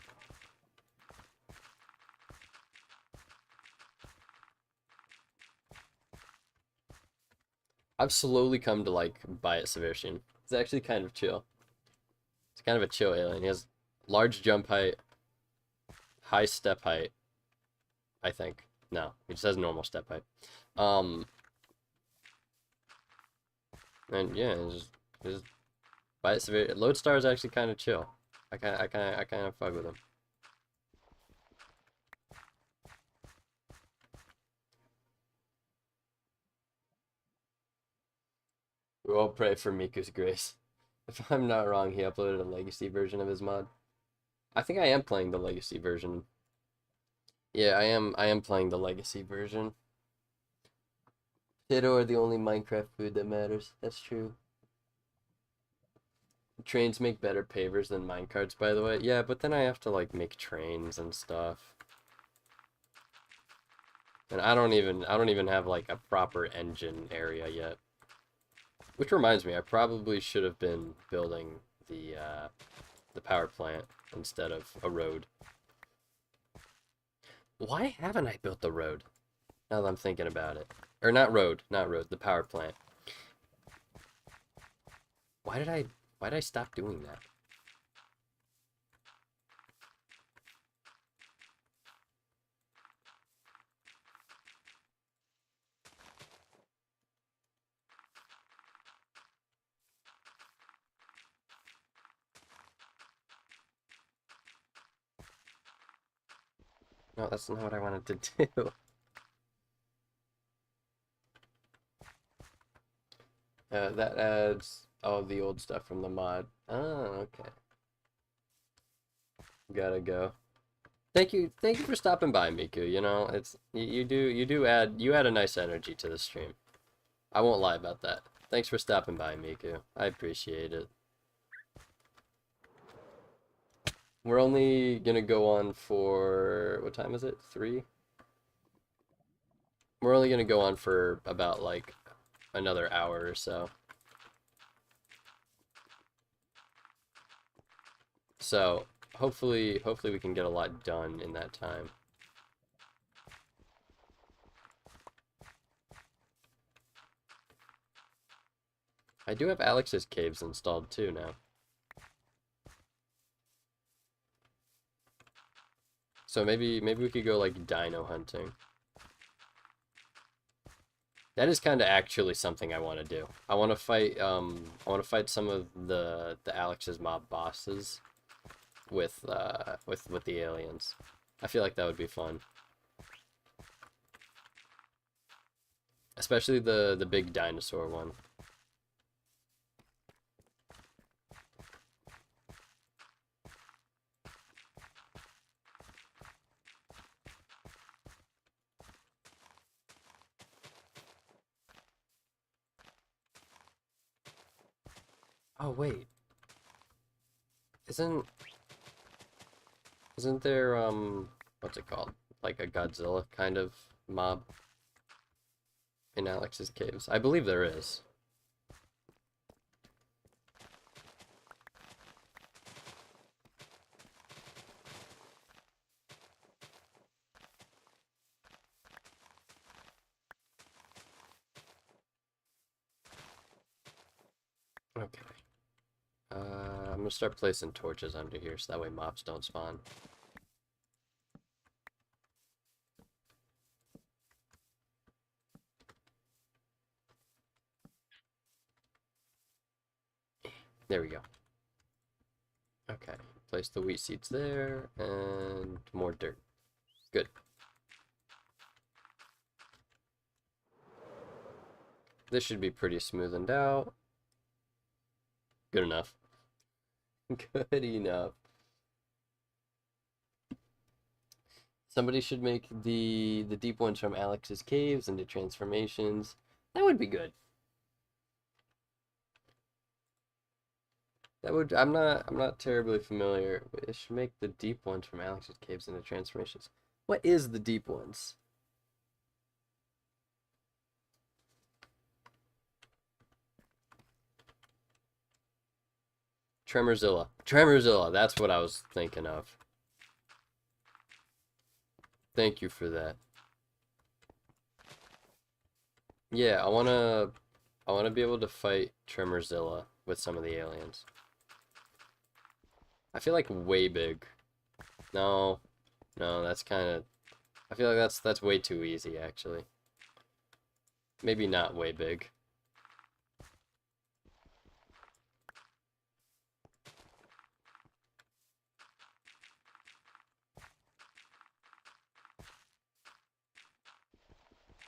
I've slowly come to like Biot Sebastian. It's actually kind of chill. It's kind of a chill alien. He has large jump height, high step height, I think. No, he just has normal step height. And yeah, just Biot Sebastian. Lodestar is actually kind of chill. I kind of fuck with him. We all pray for Miku's grace. If I'm not wrong, he uploaded a legacy version of his mod. I think I am playing the legacy version. Yeah, I am playing the legacy version. Potato are the only Minecraft food that matters. That's true. Trains make better pavers than minecarts, by the way. Yeah, but then I have to like make trains and stuff. And I don't even have like a proper engine area yet. Which reminds me, I probably should have been building the power plant instead of a road. Why haven't I built the road? Now that I'm thinking about it. Or not road, the power plant. Why did I stop doing that? No, that's not what I wanted to do. That adds all of the old stuff from the mod. Oh, okay. Gotta go. Thank you for stopping by, Miku. You know, it's you add a nice energy to the stream. I won't lie about that. Thanks for stopping by, Miku. I appreciate it. We're only gonna go on for what time is it? 3? We're only gonna go on for about like another hour or so. So hopefully we can get a lot done in that time. I do have Alex's caves installed too now. So maybe we could go like dino hunting. That is kind of actually something I want to do. I want to fight some of the Alex's mob bosses with the aliens. I feel like that would be fun. Especially the big dinosaur one. Oh wait. Isn't isn't there what's it called? Like a Godzilla kind of mob in Alex's caves? I believe there is. Okay. I'm gonna start placing torches under here so that way mobs don't spawn. There we go. Okay, place the wheat seeds there, and more dirt. Good. This should be pretty smoothened out. Good enough. Good enough. Somebody should make the deep ones from Alex's caves into transformations. That would be good. That would I'm not terribly familiar. It should make the deep ones from Alex's caves into transformations. What is the deep ones? Tremorzilla. Tremorzilla, that's what I was thinking of. Thank you for that. Yeah, I wanna be able to fight Tremorzilla with some of the aliens. I feel like way big. No, no, that's kind of. I feel like that's way too easy actually. Maybe not way big.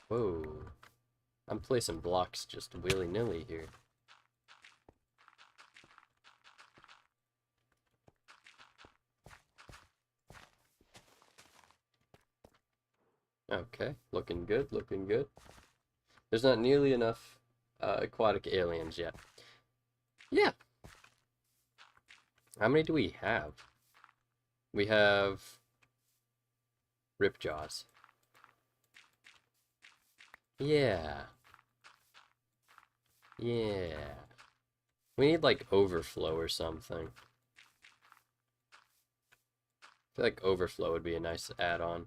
Whoa. I'm placing blocks just willy-nilly here. Okay, looking good, looking good. There's not nearly enough aquatic aliens yet. Yeah. How many do we have? We have Ripjaws. Yeah. Yeah. We need like overflow or something. I feel like overflow would be a nice add-on.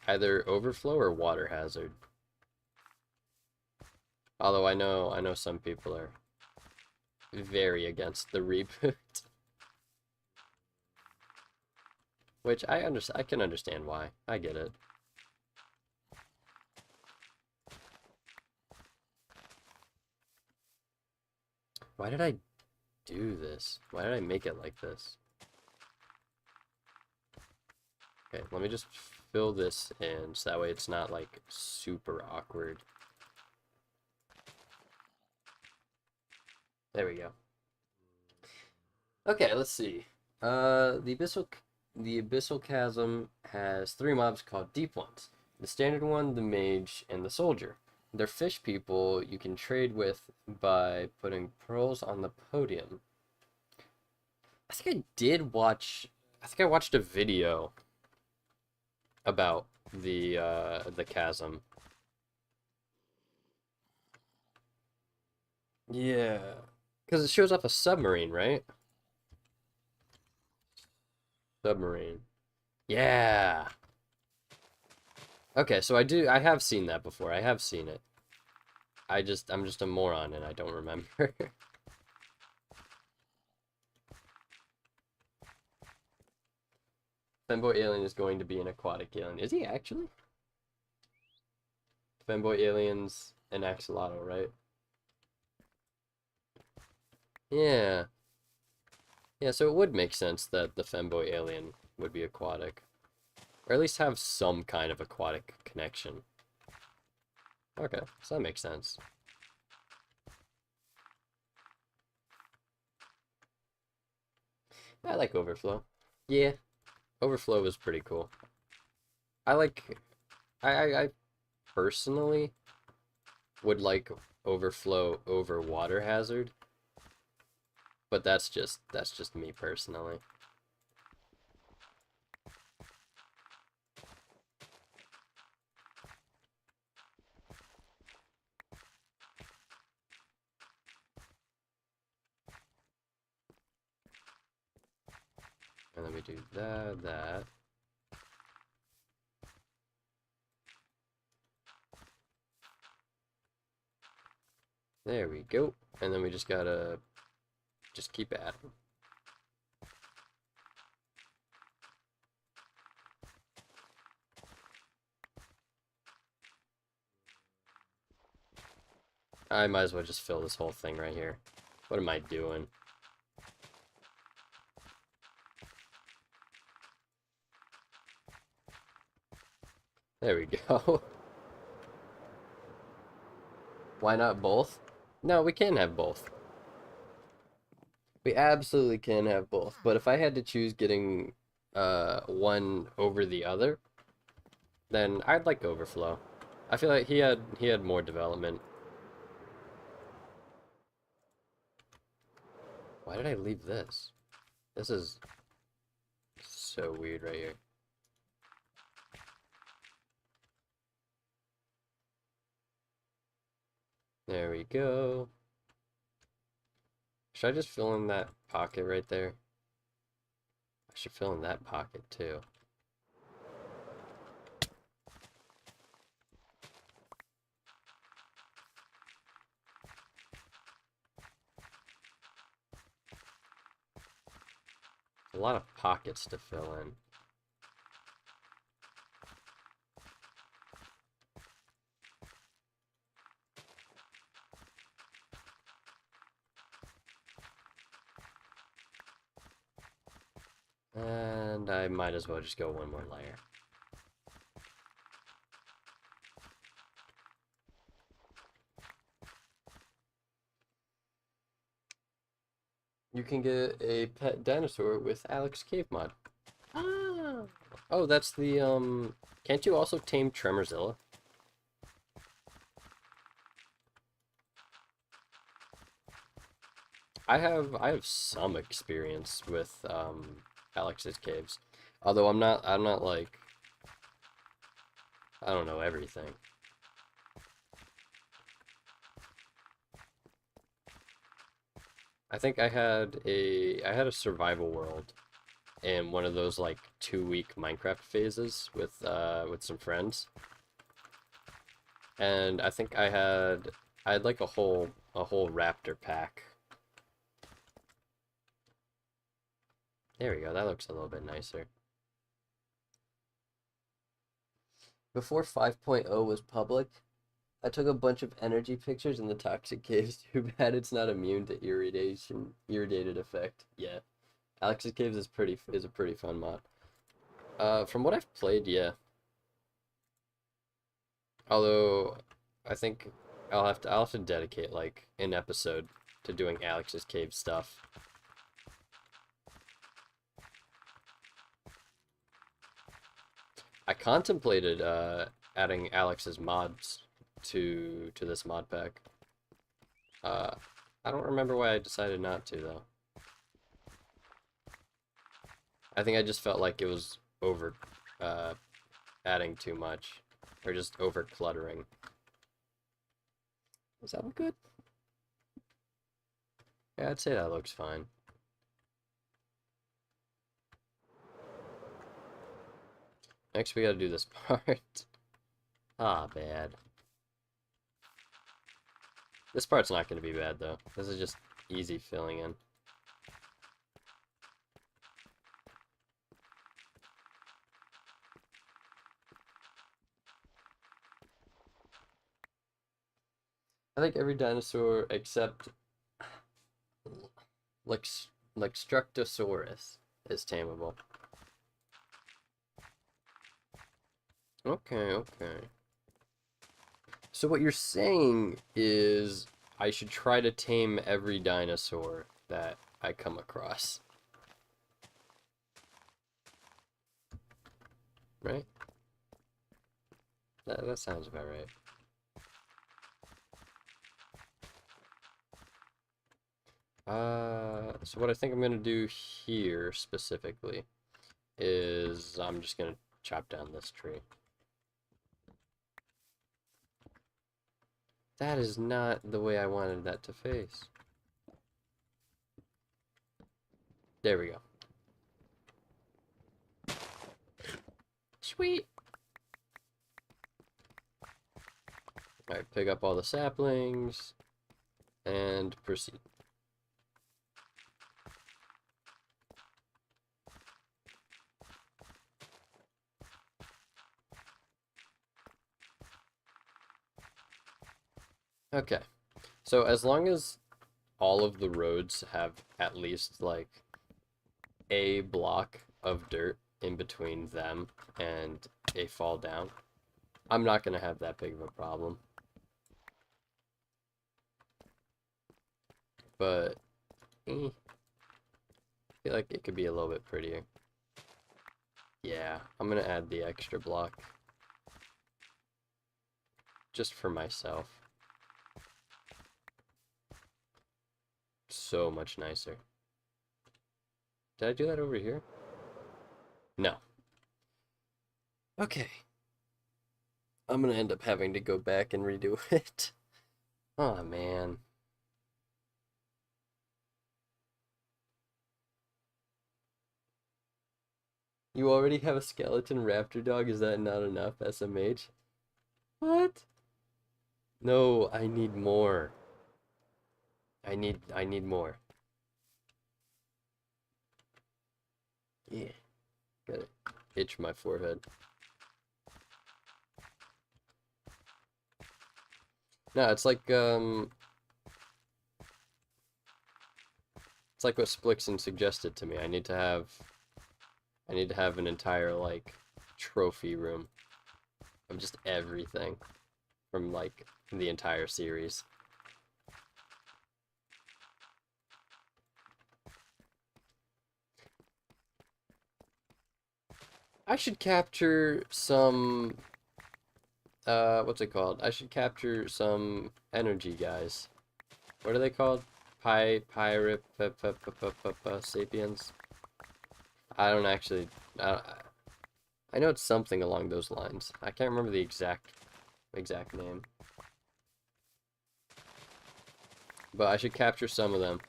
Either overflow or water hazard. Although I know some people are very against the reboot. Which I can understand why. I get it. Why did I do this? Why did I make it like this? Okay, let me just fill this in so that way it's not like super awkward. There we go. Okay, let's see. The Abyssal Chasm has 3 mobs called Deep Ones. The standard one, the Mage, and the Soldier. They're fish people you can trade with by putting pearls on the podium. I think I watched a video about the chasm. Yeah, because it shows off a submarine, right? Submarine. Yeah. Okay, so I have seen that before. I have seen it. I'm just a moron and I don't remember. Femboy Alien is going to be an aquatic alien. Is he actually? Femboy Alien's an axolotl, right? Yeah. Yeah, so it would make sense that the femboy alien would be aquatic. Or at least have some kind of aquatic connection. Okay, so that makes sense. I like Overflow. Yeah, Overflow is pretty cool. I like... I personally would like Overflow over Water Hazard. But that's just me personally. And then we do that. There we go. And then we just gotta just keep adding. I might as well just fill this whole thing right here. What am I doing? There we go. Why not both? No, we can have both. We absolutely can have both. But if I had to choose getting one over the other, then I'd like Overflow. I feel like he had more development. Why did I leave this? This is so weird right here. There we go. Should I just fill in that pocket right there? I should fill in that pocket too. A lot of pockets to fill in. And I might as well just go one more layer. You can get a pet dinosaur with Alex Cave mod. Ah. Oh, that's the, can't you also tame Tremorzilla? I have some experience with, Alex's Caves. Although I'm not like, I don't know everything. I think I had a survival world in one of those like 2-week Minecraft phases with some friends. And I think I had like a whole raptor pack. There we go. That looks a little bit nicer. Before 5.0 was public, I took a bunch of energy pictures in the toxic caves. Too bad it's not immune to irritated effect. Yeah. Alex's Caves is a pretty fun mod. From what I've played, yeah. Although I think I'll have to dedicate like an episode to doing Alex's Cave stuff. I contemplated adding Alex's mods to this mod pack. Uh, I don't remember why I decided not to though. I think I just felt like it was over uh, adding too much, or just over cluttering. Does that look good? Yeah, I'd say that looks fine. Next, we gotta do this part. Ah, bad. This part's not gonna be bad though. This is just easy filling in. I think every dinosaur except like like Structosaurus is tameable. Okay, okay. So what you're saying is I should try to tame every dinosaur that I come across, right? That sounds about right. So what I think I'm gonna do here specifically is I'm just gonna chop down this tree. That is not the way I wanted that to face. There we go. Sweet. Alright, pick up all the saplings and proceed. Okay, so as long as all of the roads have at least like a block of dirt in between them and a fall down, I'm not gonna have that big of a problem. But I feel like it could be a little bit prettier. Yeah, I'm gonna add the extra block just for myself. So much nicer. Did I do that over here? No. Okay. I'm gonna end up having to go back and redo it. Oh man. You already have a skeleton raptor dog? Is that not enough, SMH? What? No, I need more. I need more. Yeah. Gotta itch my forehead. No, it's like what Splixon suggested to me. I need to have I need to have an entire, like, trophy room of just everything from, like, the entire series. I should capture some, what's it called? I should capture some energy guys. What are they called? Pirate sapiens? I don't actually, I know it's something along those lines. I can't remember the exact name. But I should capture some of them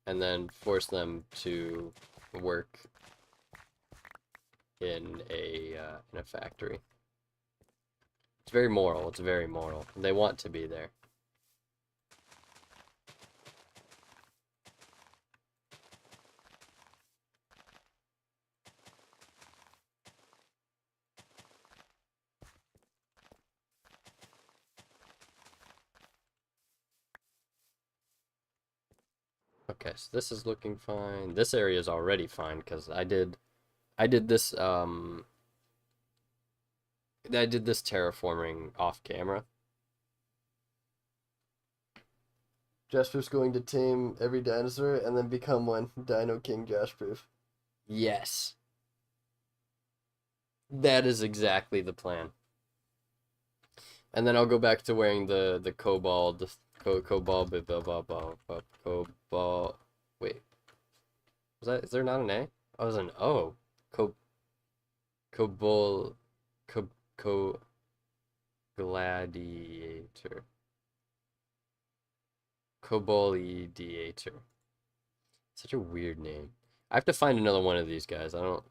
and then force them to work in a factory. It's very moral. It's very moral. They want to be there. Okay, so this is looking fine. This area is already fine because I did this I did this terraforming off camera. Jasper's going to tame every dinosaur and then become one. Dino King Jasper. Yes. That is exactly the plan. And then I'll go back to wearing the cobalt cobalt cobalt. Wait. Is there not an A? Oh, there's an O. Co cobalt co gladiator. Cobolidiator. Such a weird name. I have to find another one of these guys. I don't,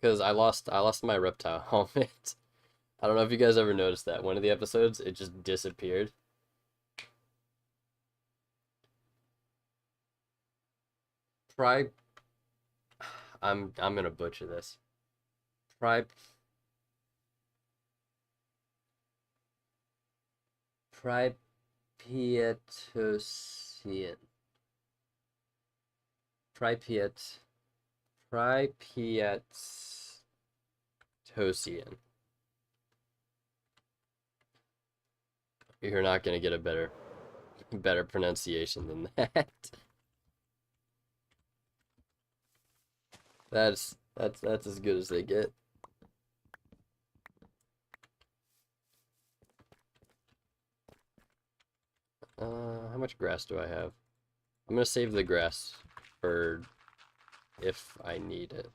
because I lost my reptile helmet. I don't know if you guys ever noticed that. One of the episodes, it just disappeared. Pri I'm gonna butcher this. Pri Pripietosian. Pripiet Pripietosian. You're not gonna get a better pronunciation than that. That's as good as they get. How much grass do I have? I'm gonna save the grass for if I need it.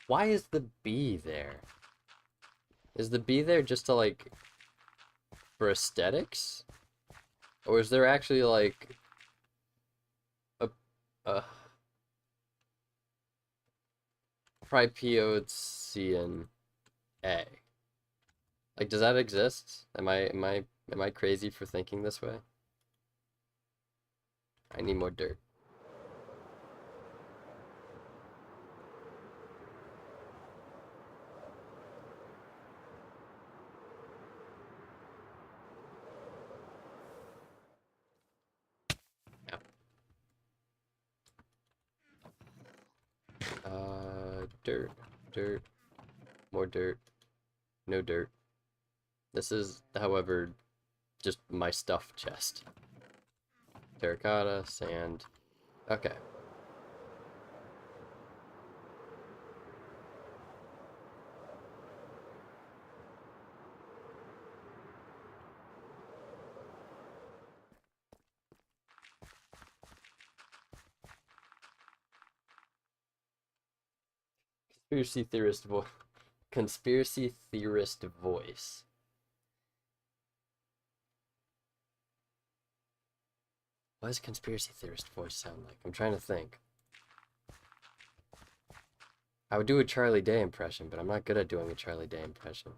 Why is the bee there? Is the bee there just to like for aesthetics? Or is there actually like a Pripiotesian A? Like, does that exist? Am I crazy for thinking this way? I need more dirt. Yeah. Dirt, dirt, more dirt, no dirt. This is, however, just my stuff chest. Terracotta, sand. Okay. Conspiracy theorist voice. Conspiracy theorist voice. What does conspiracy theorist voice sound like? I'm trying to think. I would do a Charlie Day impression, but I'm not good at doing a Charlie Day impression.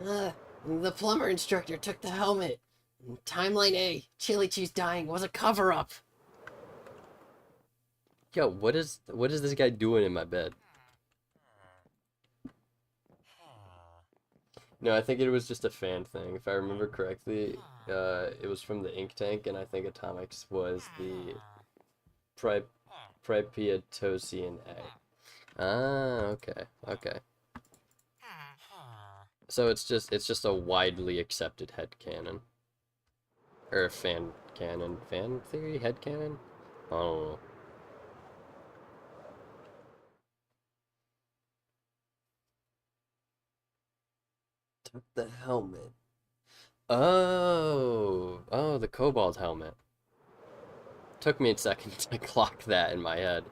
The plumber instructor took the helmet. Timeline A, Chili Cheese dying was a cover-up. Yo, what is this guy doing in my bed? No, I think it was just a fan thing. If I remember correctly, it was from the ink tank, and I think Atomics was the Pri Pripiatosian A. Ah, okay, okay. So it's just a widely accepted headcanon. Or a fan canon. Fan theory? Headcanon? I don't know. Took the helmet. Oh, the Cobalt helmet. Took me a second to clock that in my head.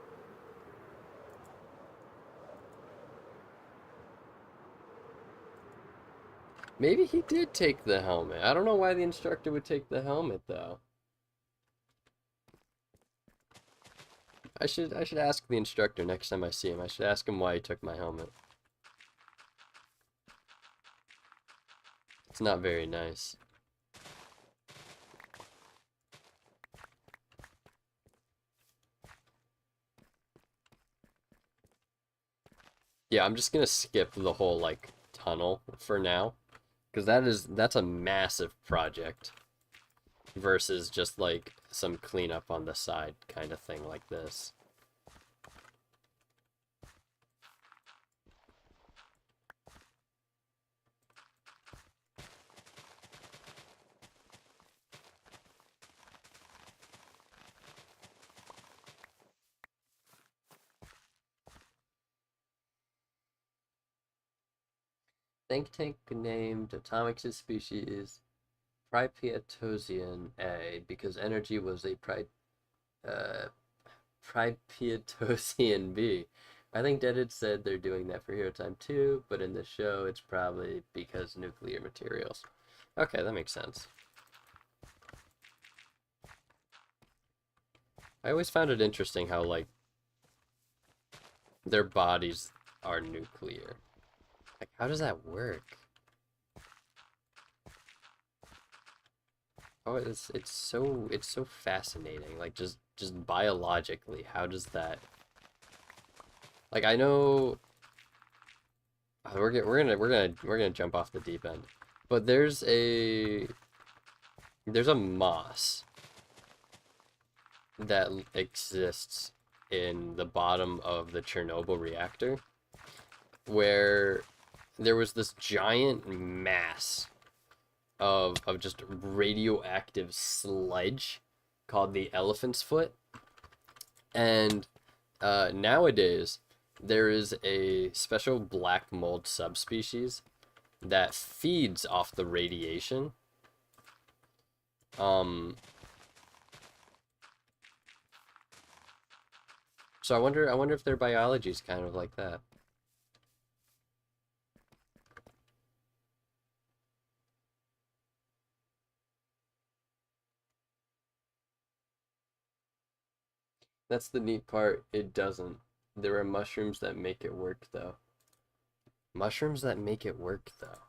Maybe he did take the helmet. I don't know why the instructor would take the helmet though. I should ask the instructor next time I see him. I should ask him why he took my helmet. It's not very nice. Yeah, I'm just gonna skip the whole like tunnel for now, because that's a massive project versus just like some cleanup on the side kind of thing like this. Think tank named Atomics' species Pripiatosian A because energy was a uh, Pripiatosian B. I think Deaded said they're doing that for HeroTime too, but in the show it's probably because nuclear materials. Okay, that makes sense. I always found it interesting how like their bodies are nuclear. Like how does that work? Oh, it's so fascinating. Like just biologically, how does that like I know we're gonna jump off the deep end. But there's a moss that exists in the bottom of the Chernobyl reactor where there was this giant mass of just radioactive sludge called the elephant's foot. And nowadays there is a special black mold subspecies that feeds off the radiation. Um, so I wonder if their biology is kind of like that. That's the neat part. It doesn't. There are mushrooms that make it work though. Mushrooms that make it work though.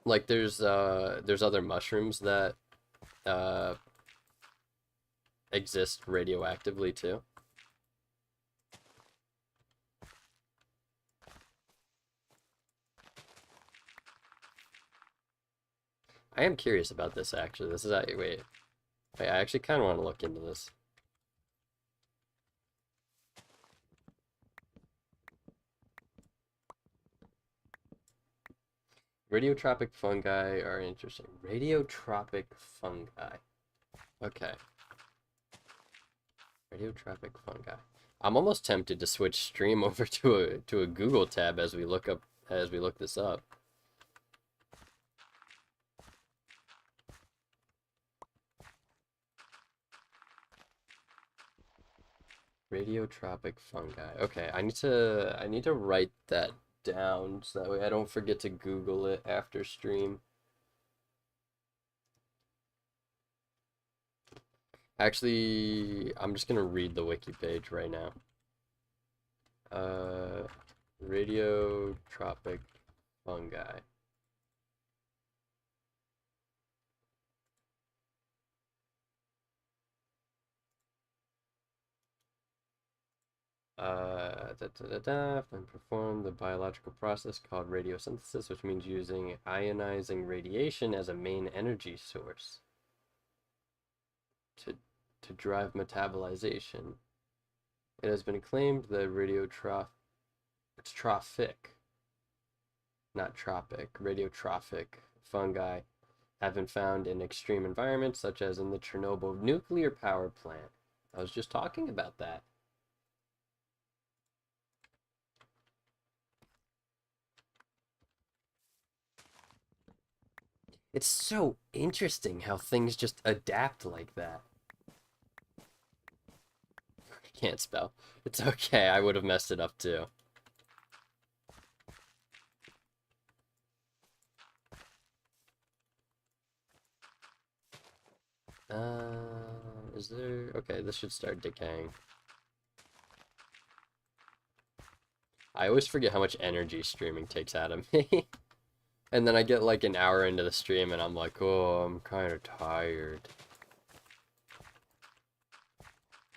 Like there's other mushrooms that uh exist radioactively too. I am curious about this actually. This is wait. I actually kind of want to look into this. Radiotropic fungi are interesting. Radiotropic fungi. Okay. Radiotropic fungi. I'm almost tempted to switch stream over to a Google tab as we look this up. Radiotropic fungi. Okay, I need to write that down so that way I don't forget to Google it after stream. Actually, I'm just gonna read the wiki page right now. Uh, radiotropic fungi. And perform the biological process called radiosynthesis, which means using ionizing radiation as a main energy source to to drive metabolization. It has been claimed that trophic, not tropic, radiotrophic fungi have been found in extreme environments, such as in the Chernobyl nuclear power plant. I was just talking about that. It's so interesting how things just adapt like that. I can't spell. It's okay, I would have messed it up too. Is there... Okay, this should start decaying. I always forget how much energy streaming takes out of me. And then I get like an hour into the stream and I'm like, oh, I'm kind of tired.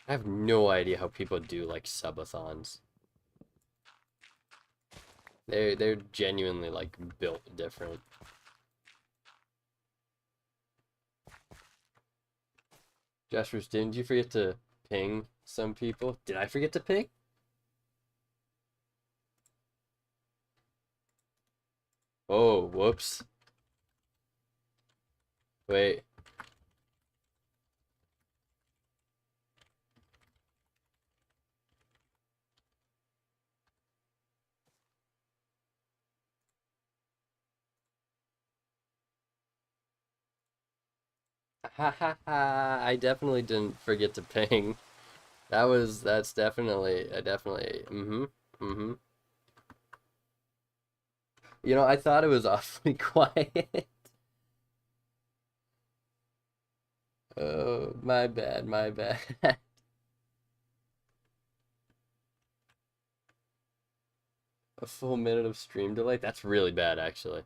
I have no idea how people do like subathons. They're genuinely like built different. Joshua, didn't you forget to ping some people? Did I forget to ping? Oh, whoops. Wait. Ha ha ha. I definitely didn't forget to ping. That's definitely, mm-hmm, mm-hmm. You know, I thought it was awfully quiet. Oh, my bad, my bad. A full minute of stream delay? That's really bad, actually.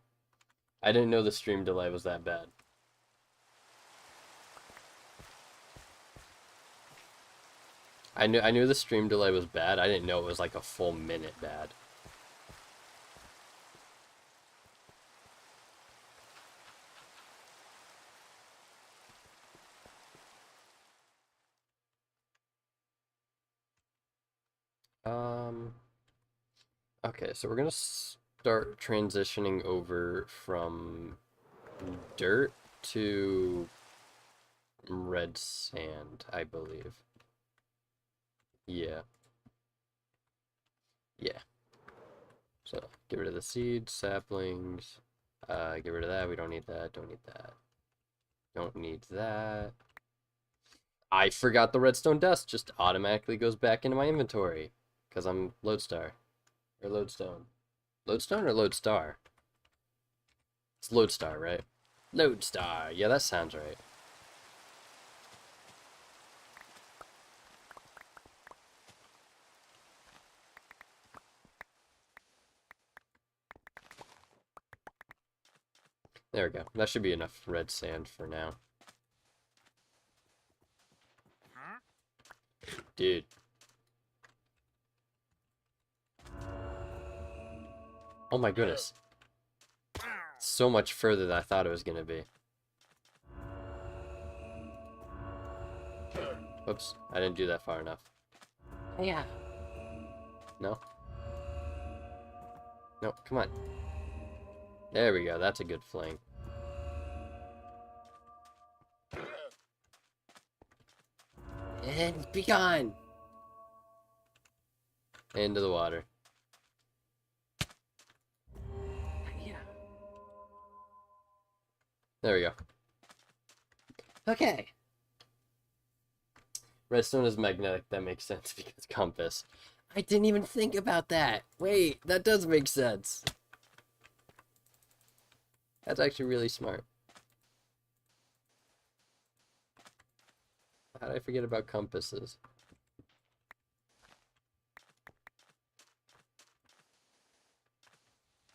I didn't know the stream delay was that bad. I knew the stream delay was bad. I didn't know it was like a full minute bad. Um, okay, so we're gonna start transitioning over from dirt to red sand, I believe. Yeah. Yeah. So get rid of the seeds, saplings. Get rid of that. We don't need that. Don't need that. Don't need that. I forgot the redstone dust just automatically goes back into my inventory because I'm lodestar or lodestone. Lodestone or lodestar? It's lodestar, right? Lodestar. Yeah, that sounds right. There we go. That should be enough red sand for now. Dude. Oh my goodness. So much further than I thought it was going to be. Whoops. I didn't do that far enough. Yeah. No? No, come on. There we go. That's a good fling. And be gone. Into the water. Yeah. There we go. Okay. Redstone is magnetic. That makes sense because compass. I didn't even think about that. Wait, that does make sense. That's actually really smart. How did I forget about compasses?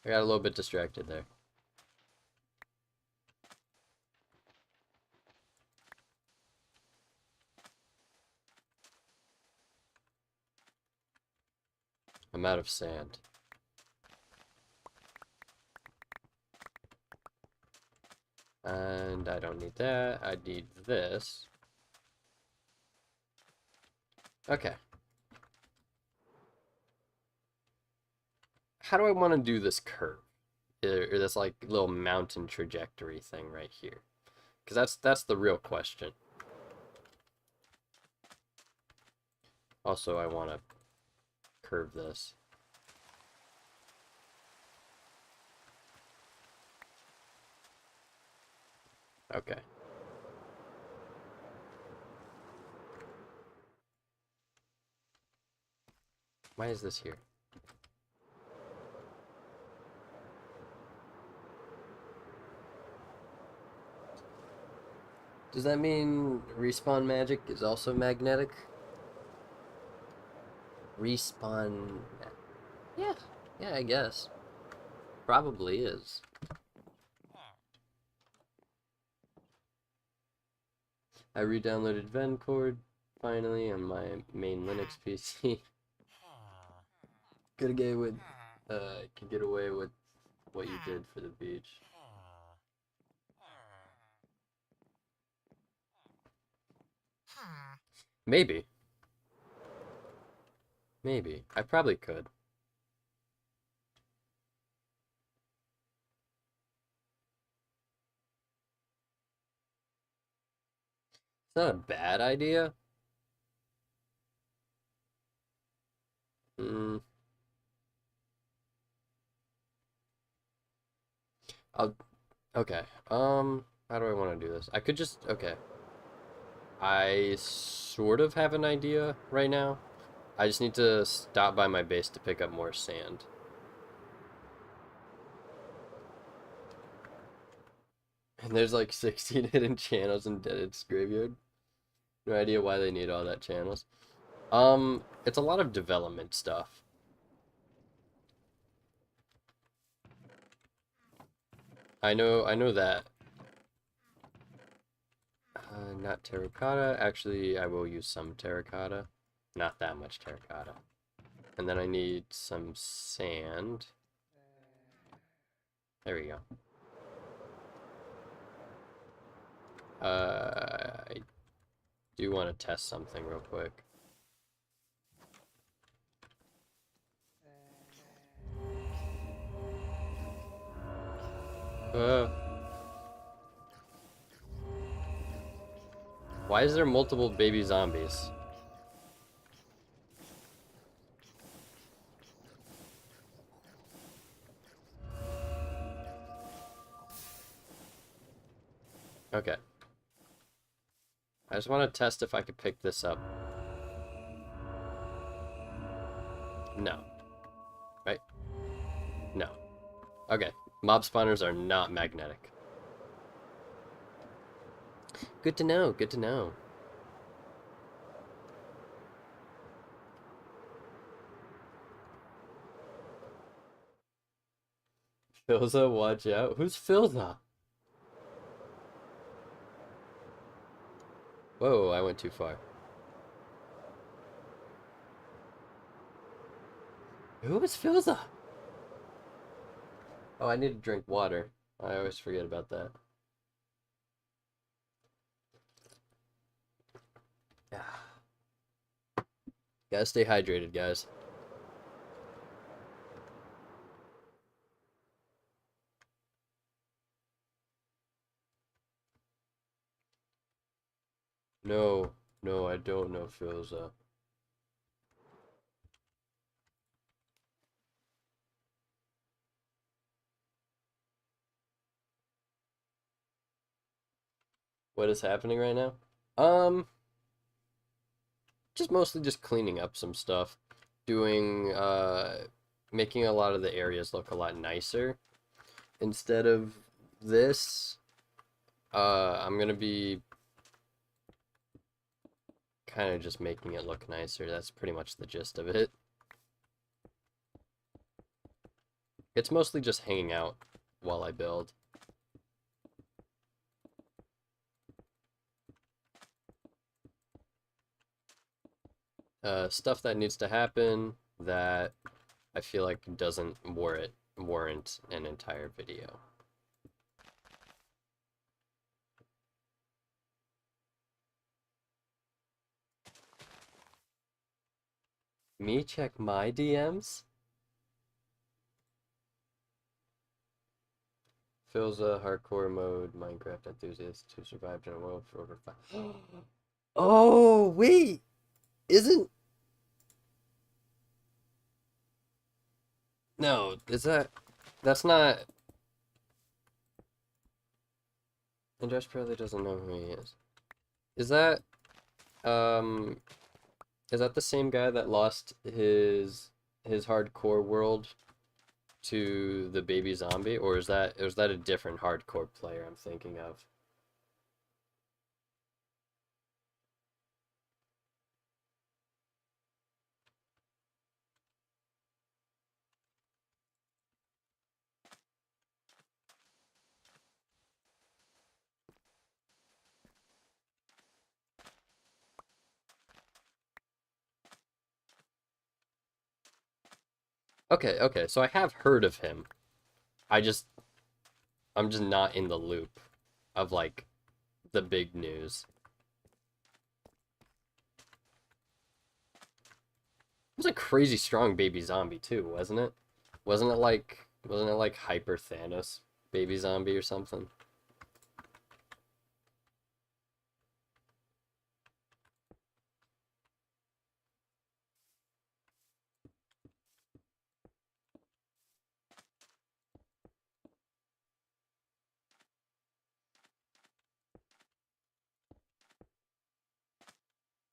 I got a little bit distracted there. I'm out of sand. And I don't need that. I need this. Okay. How do I want to do this curve? Or this like little mountain trajectory thing right here? Because that's the real question. Also, I want to curve this. Okay. Why is this here? Does that mean respawn magic is also magnetic? Respawn... Yeah. Yeah, I guess. Probably is. I re-downloaded Vencord finally on my main Linux PC. Could get with, could get away with what you did for the beach. Maybe. Maybe. I probably could. It's not a bad idea. Hmm. I'll... Okay. How do I want to do this? I could just... Okay. I sort of have an idea right now. I just need to stop by my base to pick up more sand. And there's like 16 hidden channels in Deaded's graveyard. No idea why they need all that channels. It's a lot of development stuff. I know that. Not terracotta. Actually, I will use some terracotta. Not that much terracotta. And then I need some sand. There we go. I do want to test something real quick. Why is there multiple baby zombies? Okay. I just want to test if I could pick this up. No. Right? No. Okay. Mob spawners are not magnetic. Good to know. Good to know. Filza, watch out. Who's Filza? Whoa, I went too far. Who is Filza? Oh, I need to drink water. I always forget about that. Yeah. Gotta stay hydrated, guys. No, no, I don't know Filza. What is happening right now? Just mostly just cleaning up some stuff. Doing, making a lot of the areas look a lot nicer. Instead of this, I'm gonna be kind of just making it look nicer. That's pretty much the gist of it. It's mostly just hanging out while I build. Stuff that needs to happen that I feel like doesn't warrant an entire video. Me check my DMs? Phil's a hardcore mode Minecraft enthusiast who survived in a world for over 5. Oh, wait! Isn't. No, is that. That's not. And Josh probably doesn't know who he is. Is that. Um. Is that the same guy that lost his hardcore world to the baby zombie, or is that a different hardcore player I'm thinking of? Okay, okay, so I have heard of him. I just I'm just not in the loop of like the big news. It was a crazy strong baby zombie too, wasn't it? Wasn't it like Hyper Thanos baby zombie or something?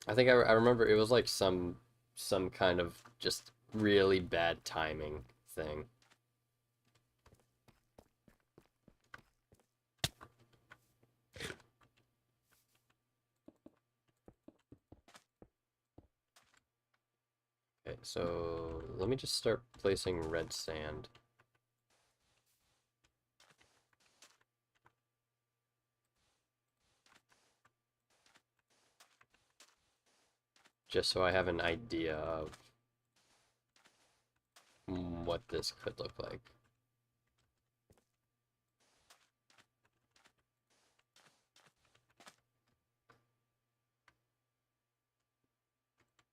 I think I remember it was like some kind of just really bad timing thing. Okay, so let me just start placing red sand. Just so I have an idea of what this could look like.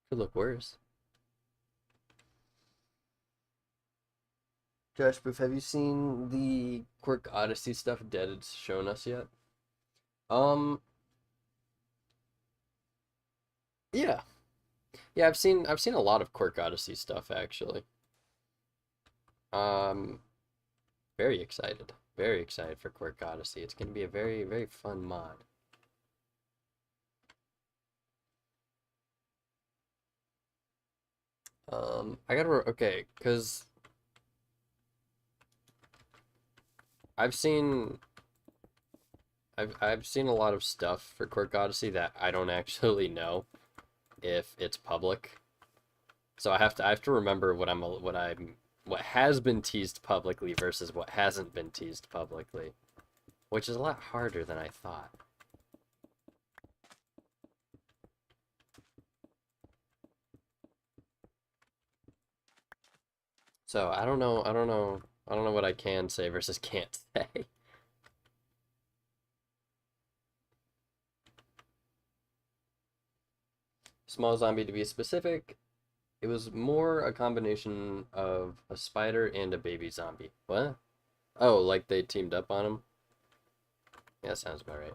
Could look worse. Josh, Booth, have you seen the Quirk Odyssey stuff Dead had shown us yet? Um, yeah. Yeah, I've seen a lot of Quirk Odyssey stuff actually. Um, very excited. Very excited for Quirk Odyssey. It's gonna be a very, very fun mod. I gotta okay, cause I've seen I've seen a lot of stuff for Quirk Odyssey that I don't actually know if it's public. So I have to remember what has been teased publicly versus what hasn't been teased publicly, which is a lot harder than I thought. So I don't know what I can say versus can't say. Small zombie to be specific, it was more a combination of a spider and a baby zombie. What? Oh, like they teamed up on him? Yeah, sounds about right.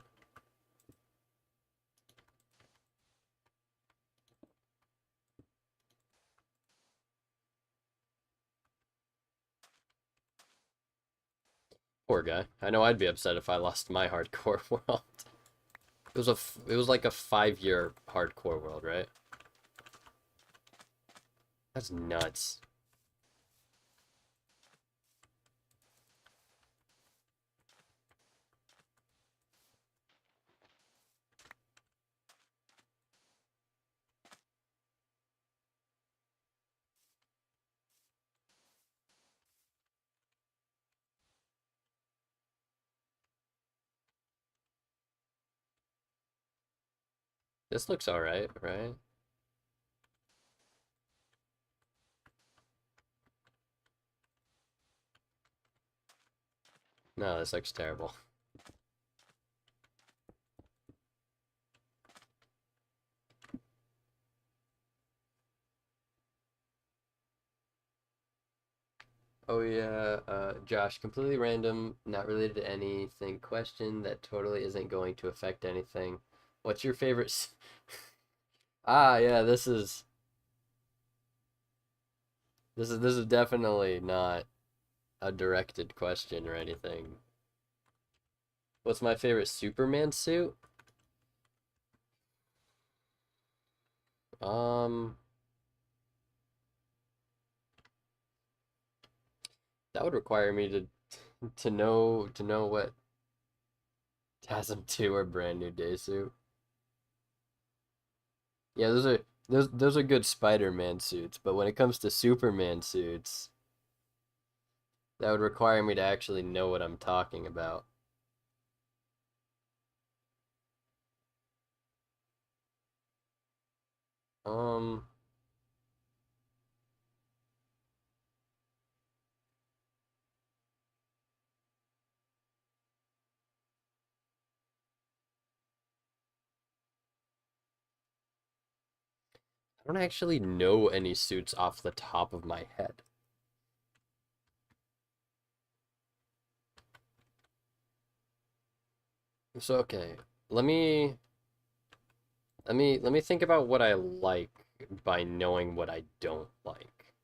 Poor guy. I know I'd be upset if I lost my hardcore world. It was like a 5-year hardcore world, right? That's nuts. This looks alright, right? No, this looks terrible. Oh yeah, Josh, completely random, not related to anything. Question that totally isn't going to affect anything. What's your favorite? Ah, yeah, this is definitely not a directed question or anything. What's my favorite Superman suit? Um, that would require me to know what TASM 2 or Brand New Day suit. Yeah, those are good Spider-Man suits, but when it comes to Superman suits, that would require me to actually know what I'm talking about. Um, I don't actually know any suits off the top of my head. So okay, let me let me think about what I like by knowing what I don't like.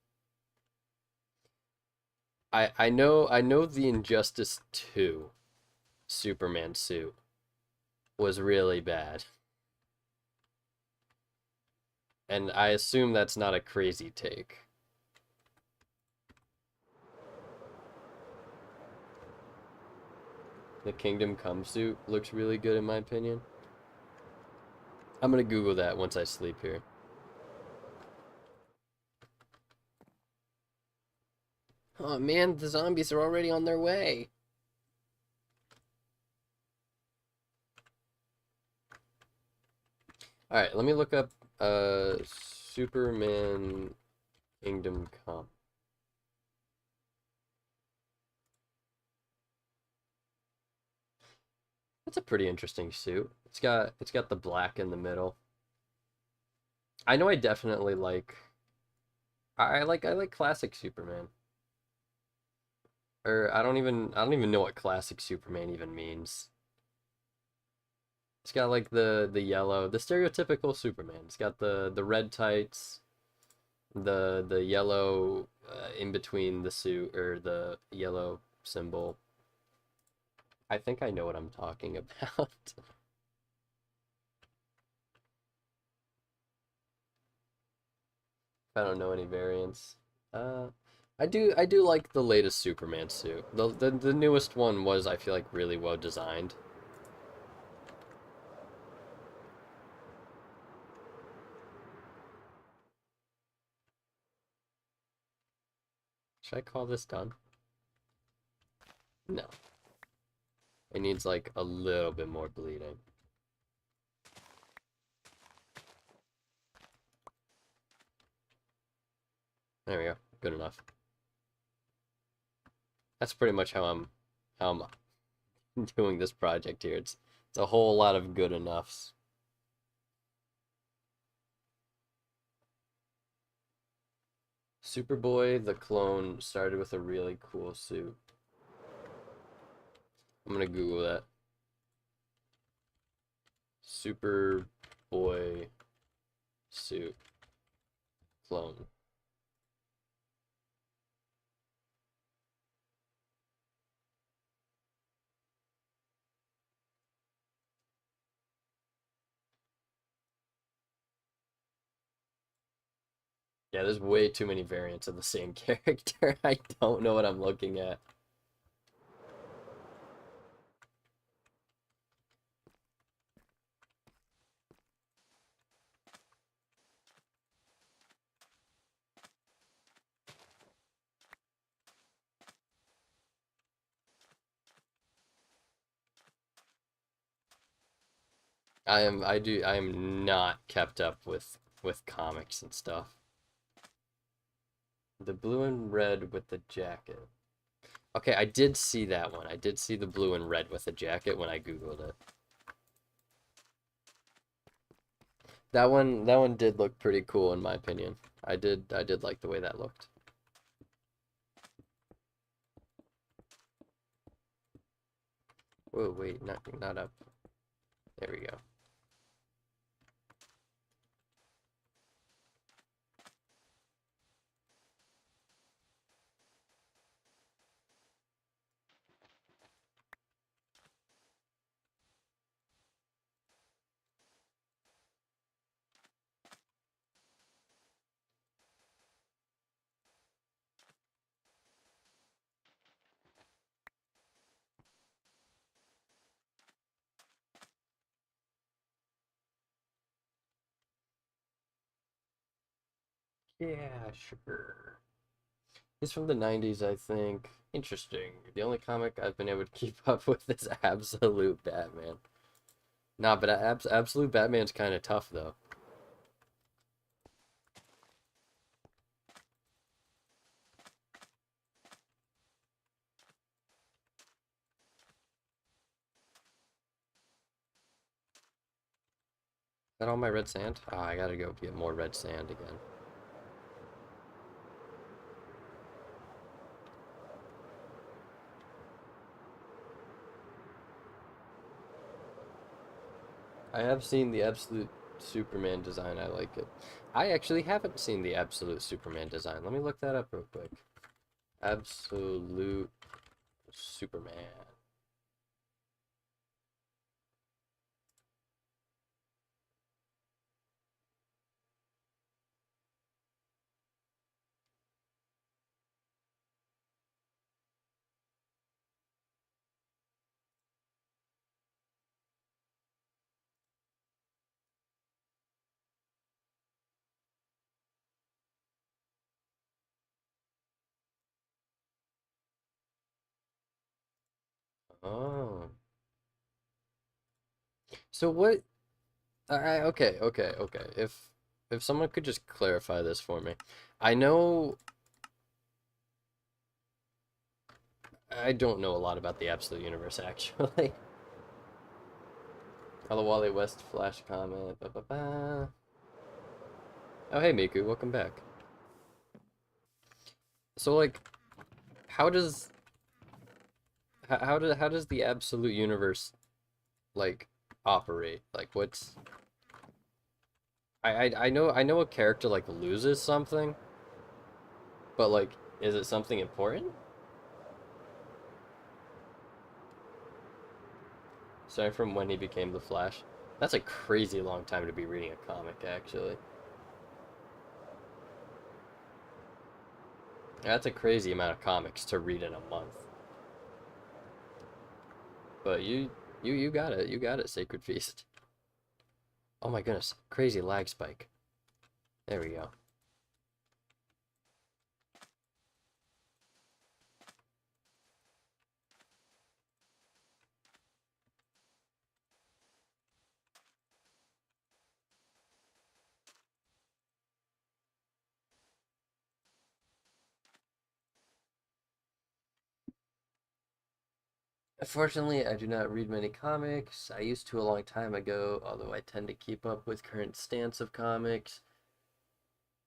I know the Injustice 2 Superman suit was really bad. And I assume that's not a crazy take. The Kingdom Come suit looks really good in my opinion. I'm gonna Google that once I sleep here. Oh man, the zombies are already on their way. Alright, let me look up Superman Kingdom Come. That's a pretty interesting suit. It's got the black in the middle. I know I definitely like I like classic Superman. Or I don't even know what classic Superman even means. It's got like the yellow, the stereotypical Superman. It's got the red tights, the yellow in between the suit or the yellow symbol. I think I know what I'm talking about. I don't know any variants. Uh, I do like the latest Superman suit. The newest one was I feel like really well designed. Should I call this done? No. It needs like a little bit more bleeding. There we go. Good enough. That's pretty much how I'm doing this project here. It's a whole lot of good enoughs. Superboy the clone started with a really cool suit. I'm gonna Google that. Superboy suit clone. Yeah, there's way too many variants of the same character. I don't know what I'm looking at. I am not kept up with comics and stuff. The blue and red with the jacket. Okay, I did see that one. I did see the blue and red with the jacket when I Googled it. That one did look pretty cool in my opinion. I did like the way that looked. Whoa, wait, not up. There we go. Yeah, sure. He's from the 90s, I think. Interesting. The only comic I've been able to keep up with is Absolute Batman. Nah, but Absolute Batman's kind of tough, though. Got all my red sand? Ah, I gotta go get more red sand again. I have seen the Absolute Superman design. I like it. I actually haven't seen the Absolute Superman design. Let me look that up real quick. Absolute Superman. Oh. So what? Okay. If someone could just clarify this for me. I know I don't know a lot about the Absolute Universe actually. Hello Wally West Flash comment. Ba, ba, ba. Oh hey Miku, welcome back. So like how does how does the Absolute Universe like operate? Like what's I know a character like loses something, but like is it something important? Starting from when he became the Flash. That's a crazy long time to be reading a comic, actually. That's a crazy amount of comics to read in a month. But you got it. You got it, Sacred Feast. Oh my goodness, crazy lag spike. There we go. Unfortunately, I do not read many comics. I used to a long time ago, although I tend to keep up with current stance of comics.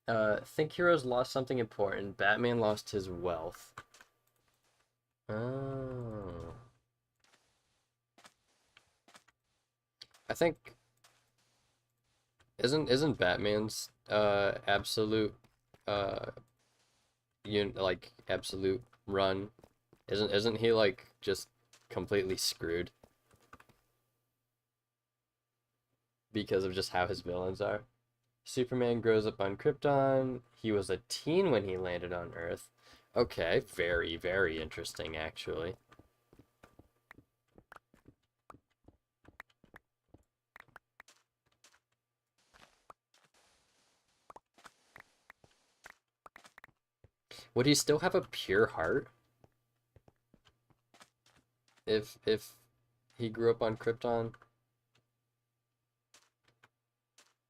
Think Heroes lost something important. Batman lost his wealth. Oh. I think isn't Batman's absolute uh like absolute run isn't he like just completely screwed because of just how his villains are? Superman grows up on Krypton. He was a teen when he landed on Earth. Okay, very interesting actually. Would he still have a pure heart if he grew up on Krypton?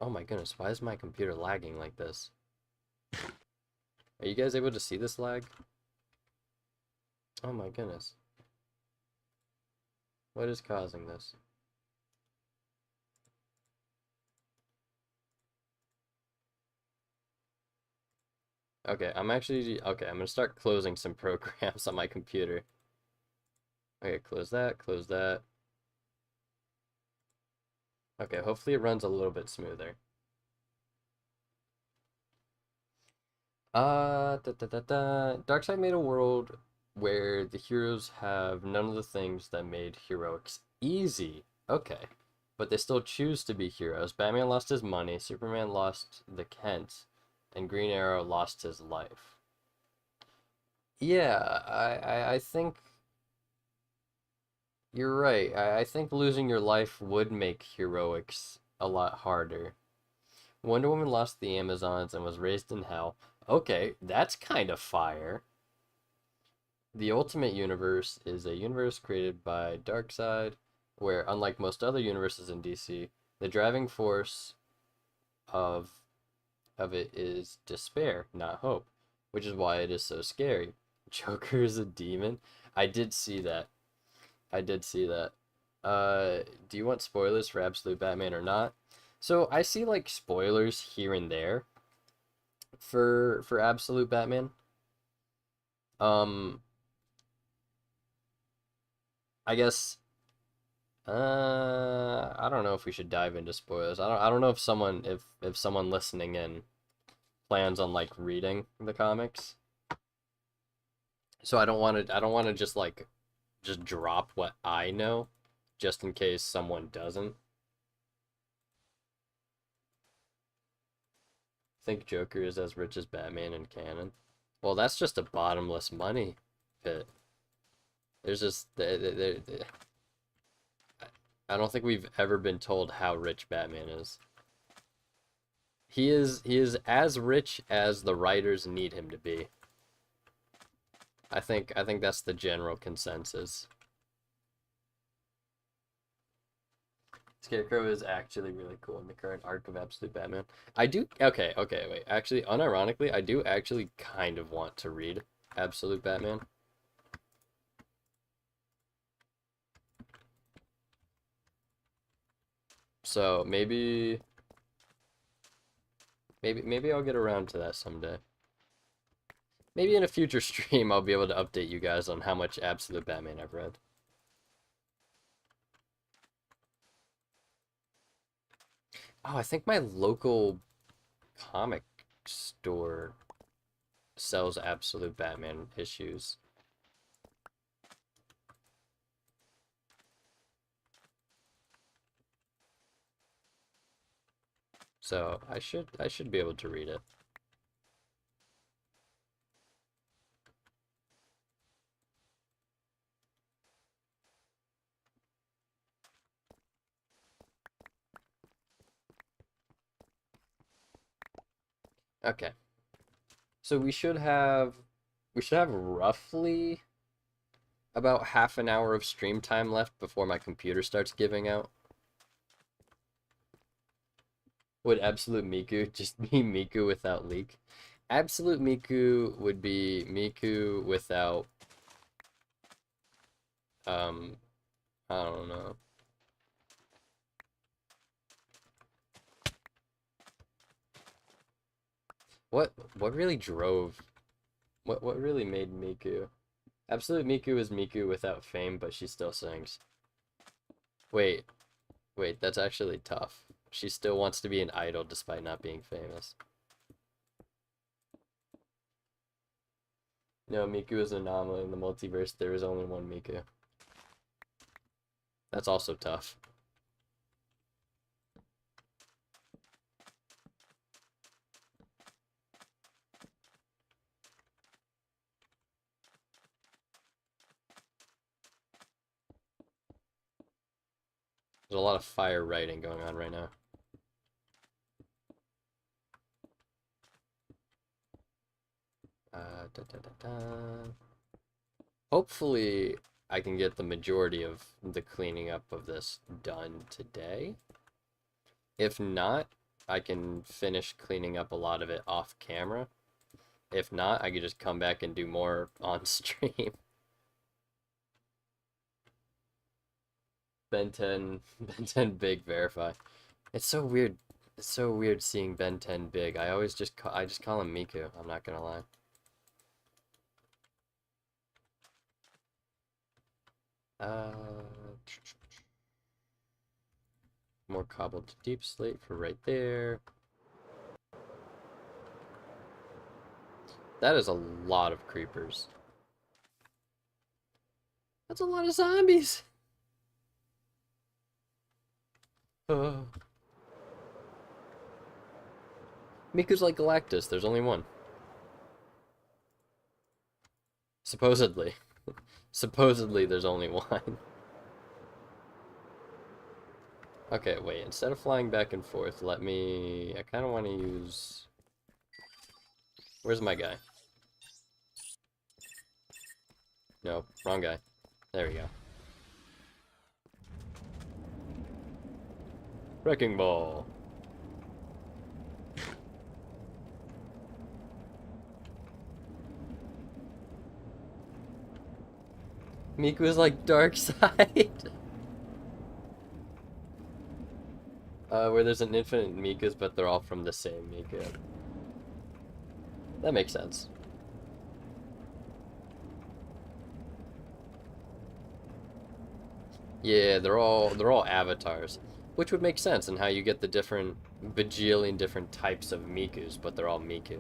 Oh my goodness, why is my computer lagging like this? Are you guys able to see this lag? Oh my goodness. What is causing this? Okay, I'm gonna start closing some programs on my computer. Okay, close that, close that. Okay, hopefully it runs a little bit smoother. Darkseid made a world where the heroes have none of the things that made heroics easy. Okay. But they still choose to be heroes. Batman lost his money, Superman lost the Kent, and Green Arrow lost his life. Yeah, I think you're right. I think losing your life would make heroics a lot harder. Wonder Woman lost the Amazons and was raised in hell. Okay, that's kind of fire. The Ultimate Universe is a universe created by Darkseid, where, unlike most other universes in DC, the driving force of it is despair, not hope, which is why it is so scary. Joker is a demon. I did see that. I did see that. Do you want spoilers for Absolute Batman or not? So I see like spoilers here and there for Absolute Batman. Um, I guess I don't know if we should dive into spoilers. I don't know if someone listening in plans on like reading the comics. So I don't want to just like just drop what I know just in case someone doesn't. Think Joker is as rich as Batman in canon. Well, that's just a bottomless money pit. There's just I don't think we've ever been told how rich Batman is. He is as rich as the writers need him to be. I think that's the general consensus. Scarecrow is actually really cool in the current arc of Absolute Batman. I do okay, wait. Actually, unironically, I do actually kind of want to read Absolute Batman. So maybe I'll get around to that someday. Maybe in a future stream I'll be able to update you guys on how much Absolute Batman I've read. Oh, I think my local comic store sells Absolute Batman issues. So I should be able to read it. Okay. So we should have roughly about half an hour of stream time left before my computer starts giving out. Would Absolute Miku just be Miku without Leak? Absolute Miku would be Miku without um I don't know. What really drove what really made Miku? Absolute Miku is Miku without fame, but she still sings. Wait, wait, that's actually tough. She still wants to be an idol despite not being famous. No, Miku is an anomaly in the multiverse. There is only one Miku. That's also tough. There's a lot of fire writing going on right now. Da, da, da, da. Hopefully, I can get the majority of the cleaning up of this done today. If not, I can finish cleaning up a lot of it off camera. If not, I could just come back and do more on stream. Ben 10, Ben 10 big verify. It's so weird. It's so weird seeing Ben 10 big. I just call him Miku. I'm not gonna lie. Uh, more cobbled deep slate for right there. That is a lot of creepers. That's a lot of zombies. Uh, Miku's like Galactus. There's only one. Supposedly. Supposedly there's only one. Okay, wait. Instead of flying back and forth, let me... I kind of want to use... Where's my guy? No, wrong guy. There we go. Wrecking ball. Miku is like dark side. Where there's an infinite Mikus, but they're all from the same Miku. That makes sense. Yeah, they're all avatars, which would make sense in how you get the different bajillion different types of Mikus, but they're all Miku.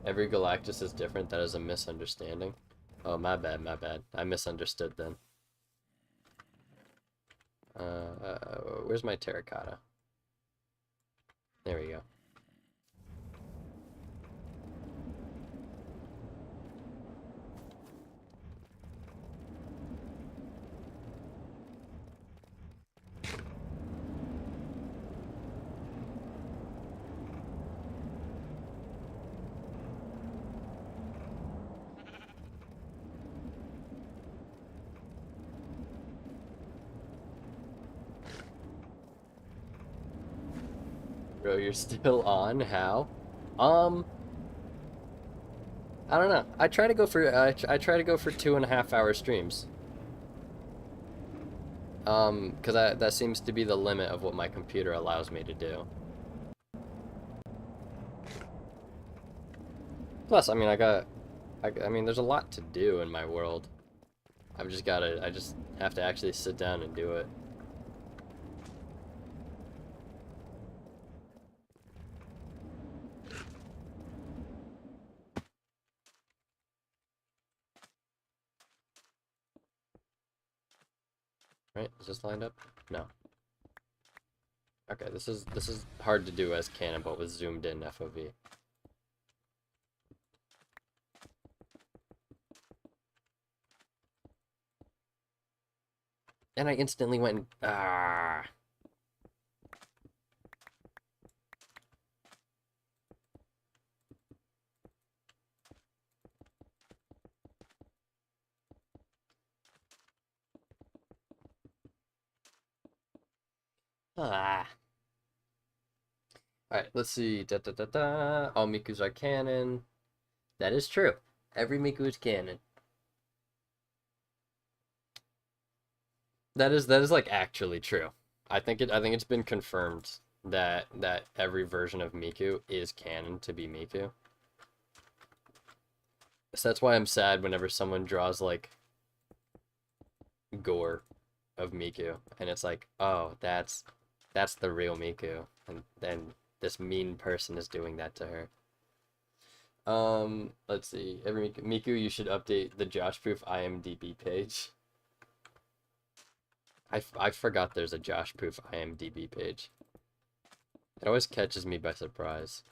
Every Galactus is different. That is a misunderstanding. Oh, my bad, my bad. I misunderstood then. Where's my terracotta? There we go. Bro, you're still on? How? Um, I don't know. I try to go for I try to go for 2.5 hour streams. Because that seems to be the limit of what my computer allows me to do. Plus, I mean, I mean, there's a lot to do in my world. I just have to actually sit down and do it. Right? Is this lined up? No. Okay, this is hard to do as canon, but with zoomed in FOV. And I instantly went and, ah. Ah. Alright, let's see. Da da da da. All Mikus are canon. That is true. Every Miku is canon. That is like actually true. I think it's been confirmed that every version of Miku is canon to be Miku. So that's why I'm sad whenever someone draws like gore of Miku and it's like, "Oh, that's the real Miku." And then this mean person is doing that to her. Let's see. Every Miku, you should update the Josh Proof IMDb page. I forgot there's a Josh Proof IMDb page. It always catches me by surprise.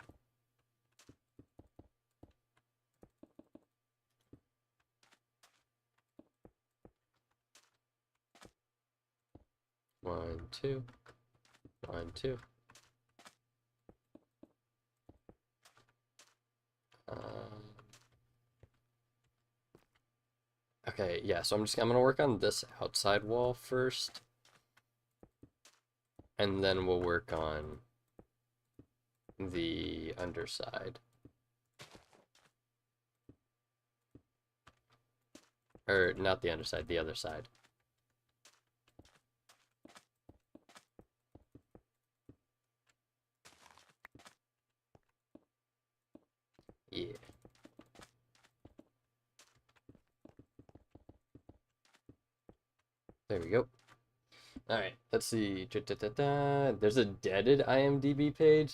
One, two. 1, 2. Um, okay, yeah, so I'm gonna work on this outside wall first. And then we'll work on the underside. Or not the underside, the other side. Yeah. There we go. Alright, let's see. There's a deaded IMDb page.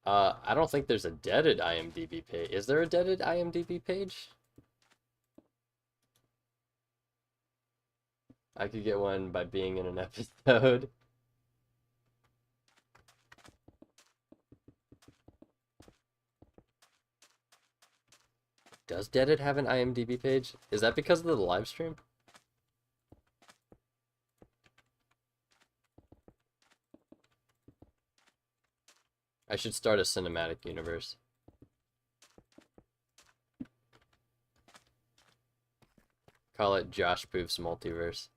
I don't think there's a deaded IMDb page. Is there a deaded IMDb page? I could get one by being in an episode. Does Deaded have an IMDb page? Is that because of the live stream? I should start a cinematic universe. Call it Josh Poof's Multiverse.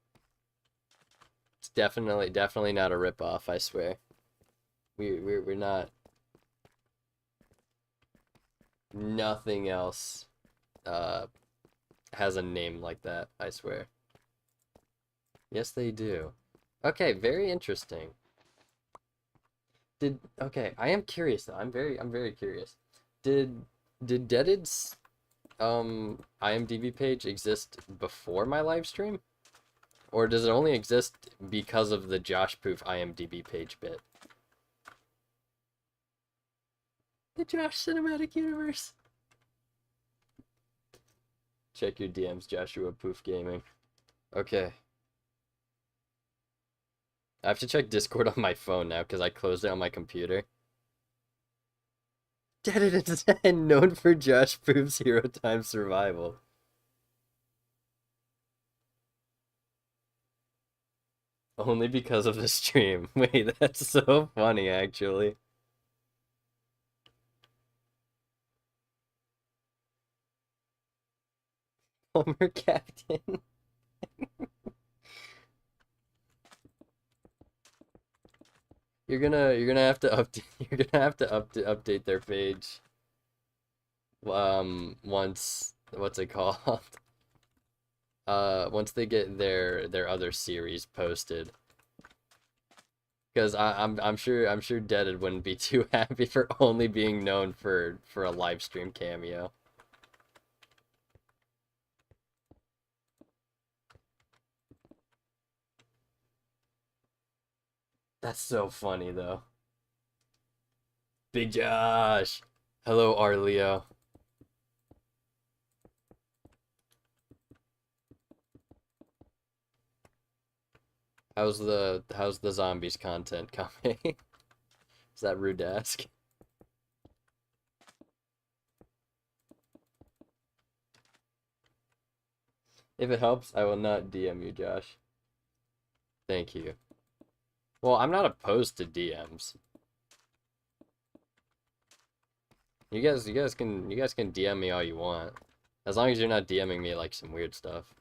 It's definitely not a ripoff, I swear. We're not. Nothing else has a name like that, I swear. Yes, they do. Okay, very interesting. Okay, I am curious though. I'm very curious. Did Deaded's IMDb page exist before my live stream? Or does it only exist because of the Josh Poof IMDb page bit? The Josh Cinematic Universe. Check your DMs, Joshua Poof Gaming. Okay. I have to check Discord on my phone now because I closed it on my computer. Dead is known for Josh Poof's Hero Time Survival. Only because of the stream. Wait, that's so funny, actually. Homer Captain. You're gonna have to update update their page. Once what's it called? Once they get their other series posted. Because I'm sure Deaded wouldn't be too happy for only being known for a live stream cameo. That's so funny though. Big Josh. Hello, Arleo. How's the zombies content coming? Is that rude to ask? If it helps, I will not DM you, Josh. Thank you. Well, I'm not opposed to DMs. You guys can DM me all you want. As long as you're not DMing me like some weird stuff.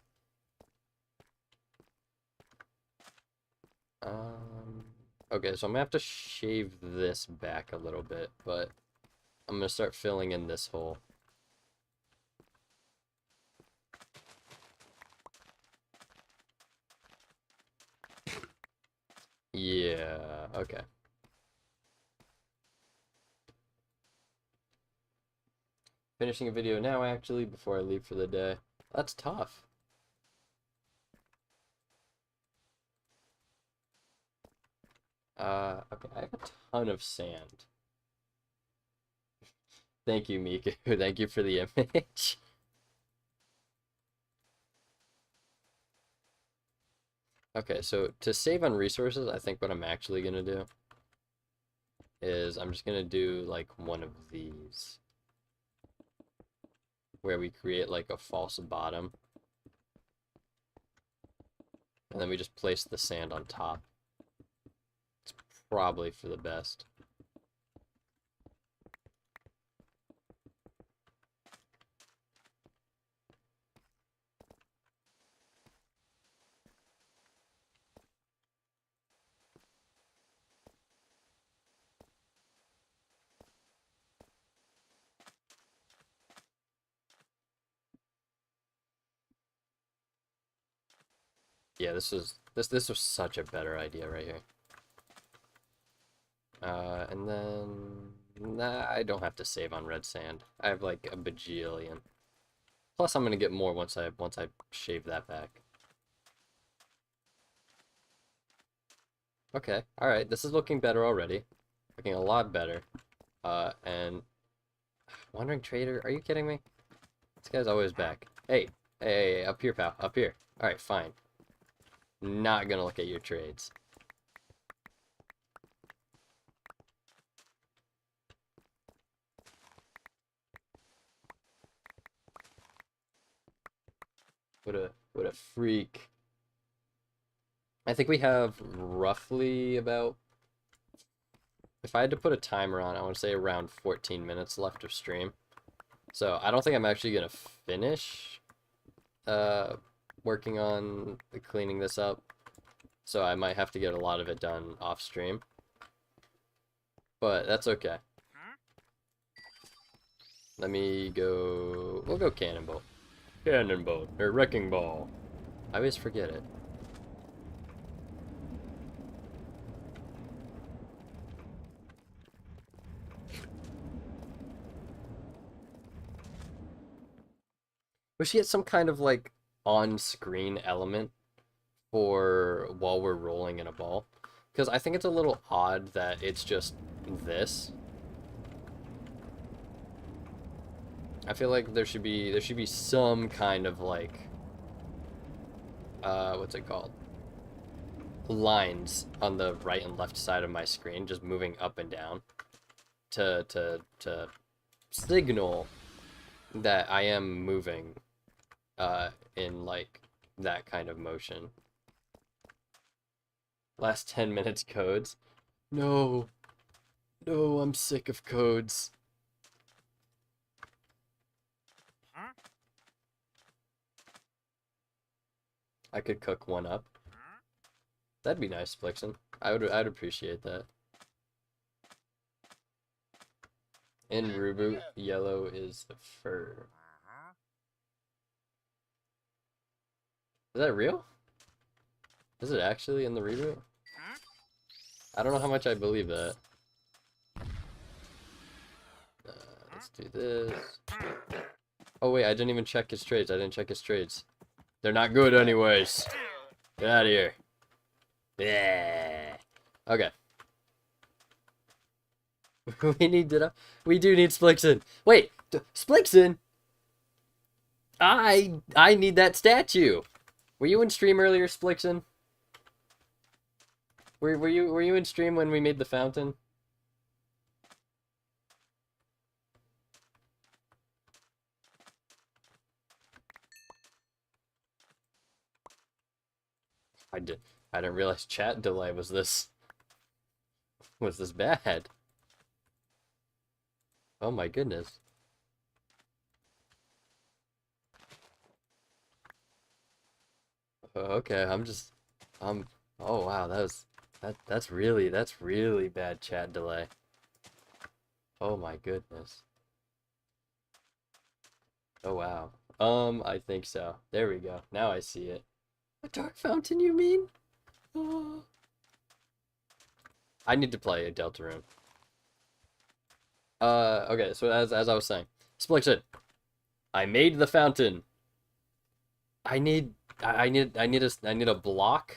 Okay, so I'm gonna have to shave this back a little bit, but I'm gonna start filling in this hole. Yeah, okay. Finishing a video now, actually, before I leave for the day. That's tough. Okay, I have a ton of sand. Thank you, Miku. Thank you for the image. Okay, so to save on resources, I think what I'm actually gonna do is I'm just gonna do like one of these where we create like a false bottom and then we just place the sand on top. It's probably for the best. Yeah, this was such a better idea right here. And then nah, I don't have to save on red sand. I have like a bajillion. Plus, I'm gonna get more once I shave that back. Okay, all right. This is looking better already. Looking a lot better. And Wandering Trader, are you kidding me? This guy's always back. Hey, hey, up here, pal, up here. All right, fine. Not gonna look at your trades. What a freak. I think we have roughly about, if I had to put a timer on, I want to say around 14 minutes left of stream. So I don't think I'm actually gonna finish working on cleaning this up. So I might have to get a lot of it done off stream. But that's okay. Let me go. We'll go cannonball. Cannonball or wrecking ball. I always forget it. We should get some kind of like on-screen element for while we're rolling in a ball. Because I think it's a little odd that it's just this. I feel like there should be some kind of like what's it called? Lines on the right and left side of my screen just moving up and down to signal that I am moving in like that kind of motion. Last 10 minutes codes. No. No, I'm sick of codes. I could cook one up. That'd be nice, Flixen. I'd appreciate that. In reboot, yellow is fur. Is that real? Is it actually in the reboot? I don't know how much I believe that. Let's do this. Oh wait, I didn't even check his trades. I didn't check his trades. They're not good anyways. Get out of here. Yeah. Okay. We do need Splixen. Wait, Splixen? I need that statue. Were you in stream earlier, Splixen? Were you in stream when we made the fountain? I did. I didn't realize chat delay was this bad. Oh my goodness. Okay, oh wow, that's really bad chat delay. Oh my goodness. Oh wow. I think so. There we go. Now I see it. A dark fountain, you mean? Oh. I need to play a Deltarune. Okay, so as I was saying, Splixen, I made the fountain. I need I need a block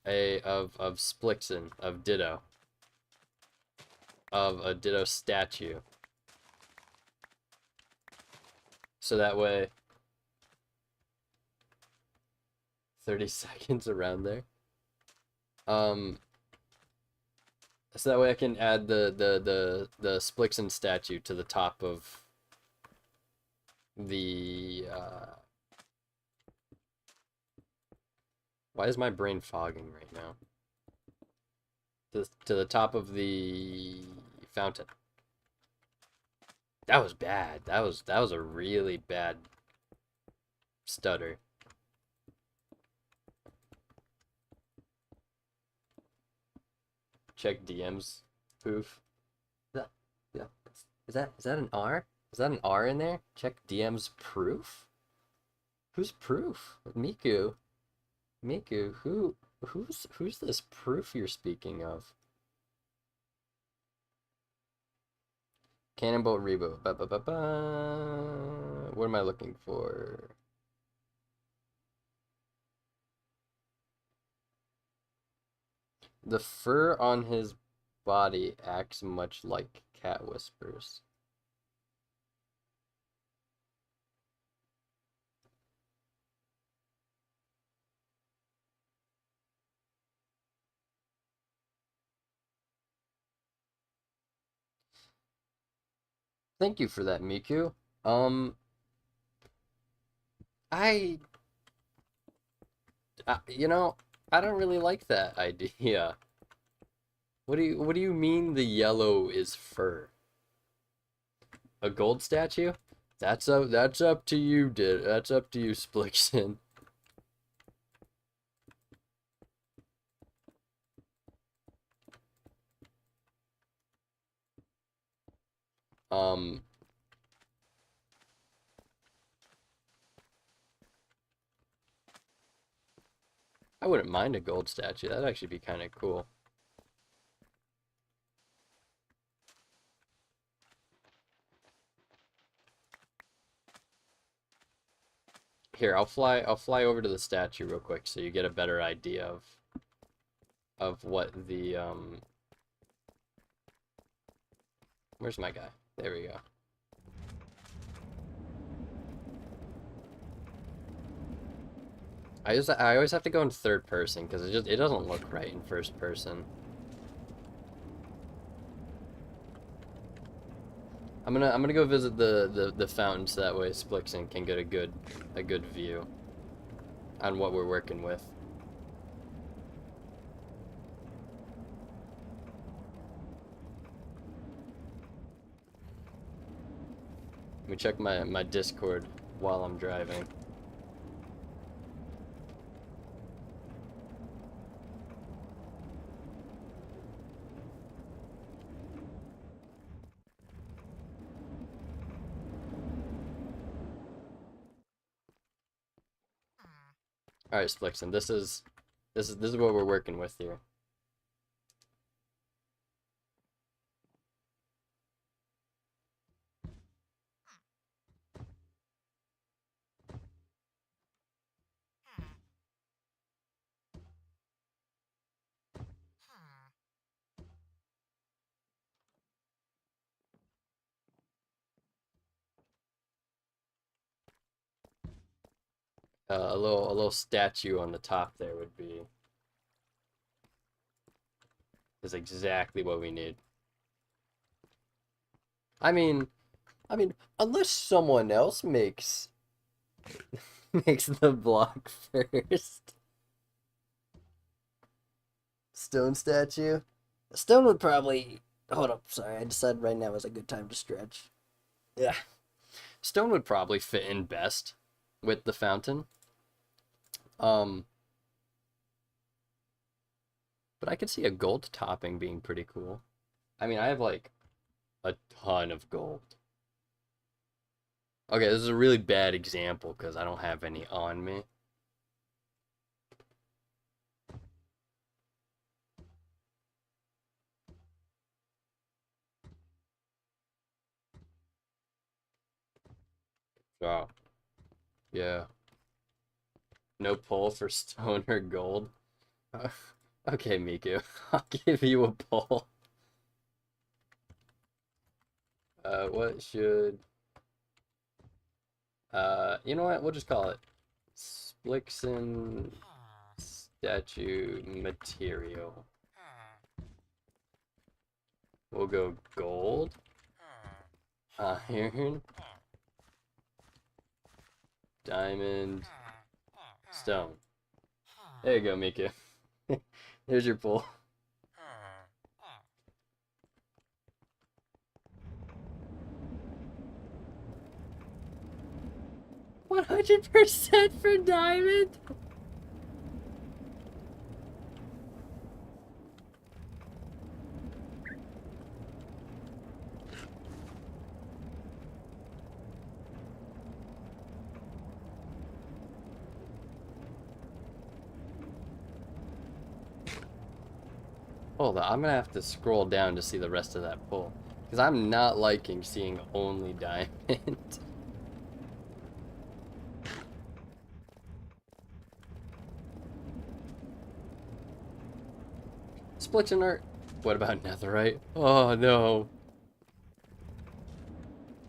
of Splixen, of Ditto. Of a Ditto statue. So that way 30 seconds around there. So that way I can add the Splixen statue to the top of the why is my brain fogging right now? To the top of the fountain. That was bad. That was a really bad stutter. Check DMs. Poof. Yeah. Is that an R? Is that an R in there? Check DMs proof? Who's proof? Miku. Miku, who's this proof you're speaking of? Cannonball Rebo. Ba, ba, ba, ba. What am I looking for? The fur on his body acts much like cat whispers. Thank you for that, Miku. Um, I, you know, I don't really like that idea. What do you mean the yellow is fur? A gold statue? That's up to you, That's up to you, Splixon. Um, I wouldn't mind a gold statue. That'd actually be kind of cool. Here, I'll fly over to the statue real quick so you get a better idea of what the where's my guy? There we go. I always have to go in third person because it doesn't look right in first person. I'm gonna go visit the fountain so that way Splixon can get a good view on what we're working with. Let me check my Discord while I'm driving. All right, Splixon, this is what we're working with here. A little statue on the top there would be is exactly what we need. I mean, unless someone else makes makes the block first. Stone statue. Stone would probably hold up. Sorry, I decided right now is a good time to stretch. Yeah, stone would probably fit in best with the fountain. Um, but I could see a gold topping being pretty cool. I mean, I have like a ton of gold. Okay, this is a really bad example because I don't have any on me. Oh, yeah. No pull for stone or gold. Uh, okay, Miku. I'll give you a pull. What should... you know what? We'll just call it Splixon statue material. We'll go gold, iron, diamond, stone. There you go, Miku. Here's your pull. 100% for diamond? Hold on, I'm gonna have to scroll down to see the rest of that pull. Because I'm not liking seeing only diamond. Spliction art. What about netherite? Oh no.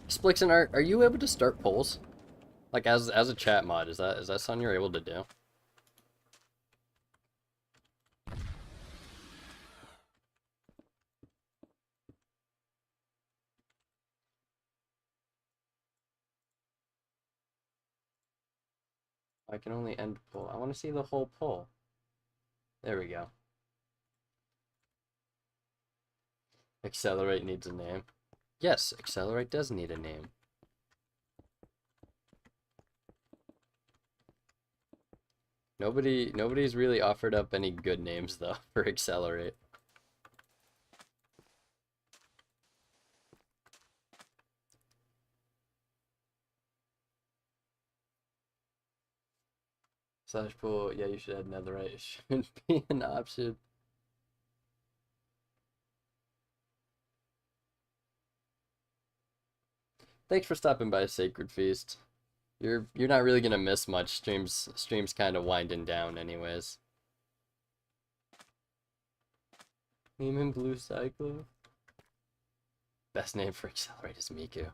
Spliction art, are you able to start polls? Like as a chat mod, is that something you're able to do? I can only end poll. I want to see the whole poll. There we go. Accelerate needs a name. Yes, Accelerate does need a name. Nobody's really offered up any good names though for Accelerate. Slash pool, yeah, you should add netherite. It shouldn't be an option. Thanks for stopping by, Sacred Feast. You're not really gonna miss much. Stream's kind of winding down anyways. Name him Blue Cyclo. Best name for Accelerate is Miku.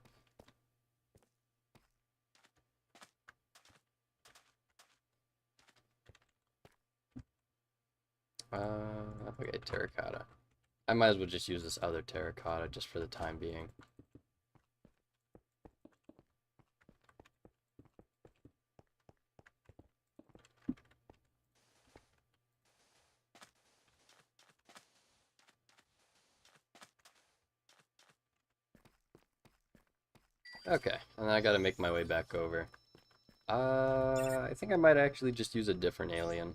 Okay, terracotta. I might as well just use this other terracotta just for the time being. Okay, and then I gotta make my way back over. I think I might actually just use a different alien.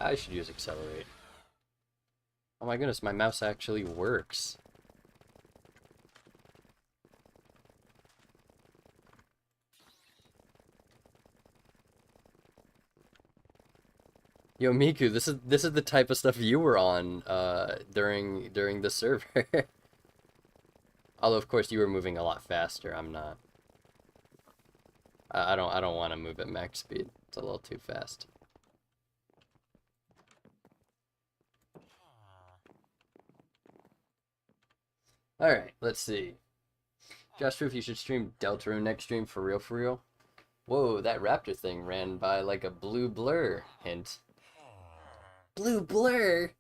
I should use Accelerate. Oh my goodness, my mouse actually works. Yo, Miku, this is the type of stuff you were on during the server. Although of course you were moving a lot faster. I'm not. I don't want to move at max speed. It's a little too fast. All right, let's see. Josh Roof, you should stream Deltarune next stream for real, for real. Whoa, that raptor thing ran by like a blue blur. Hint. Blue blur.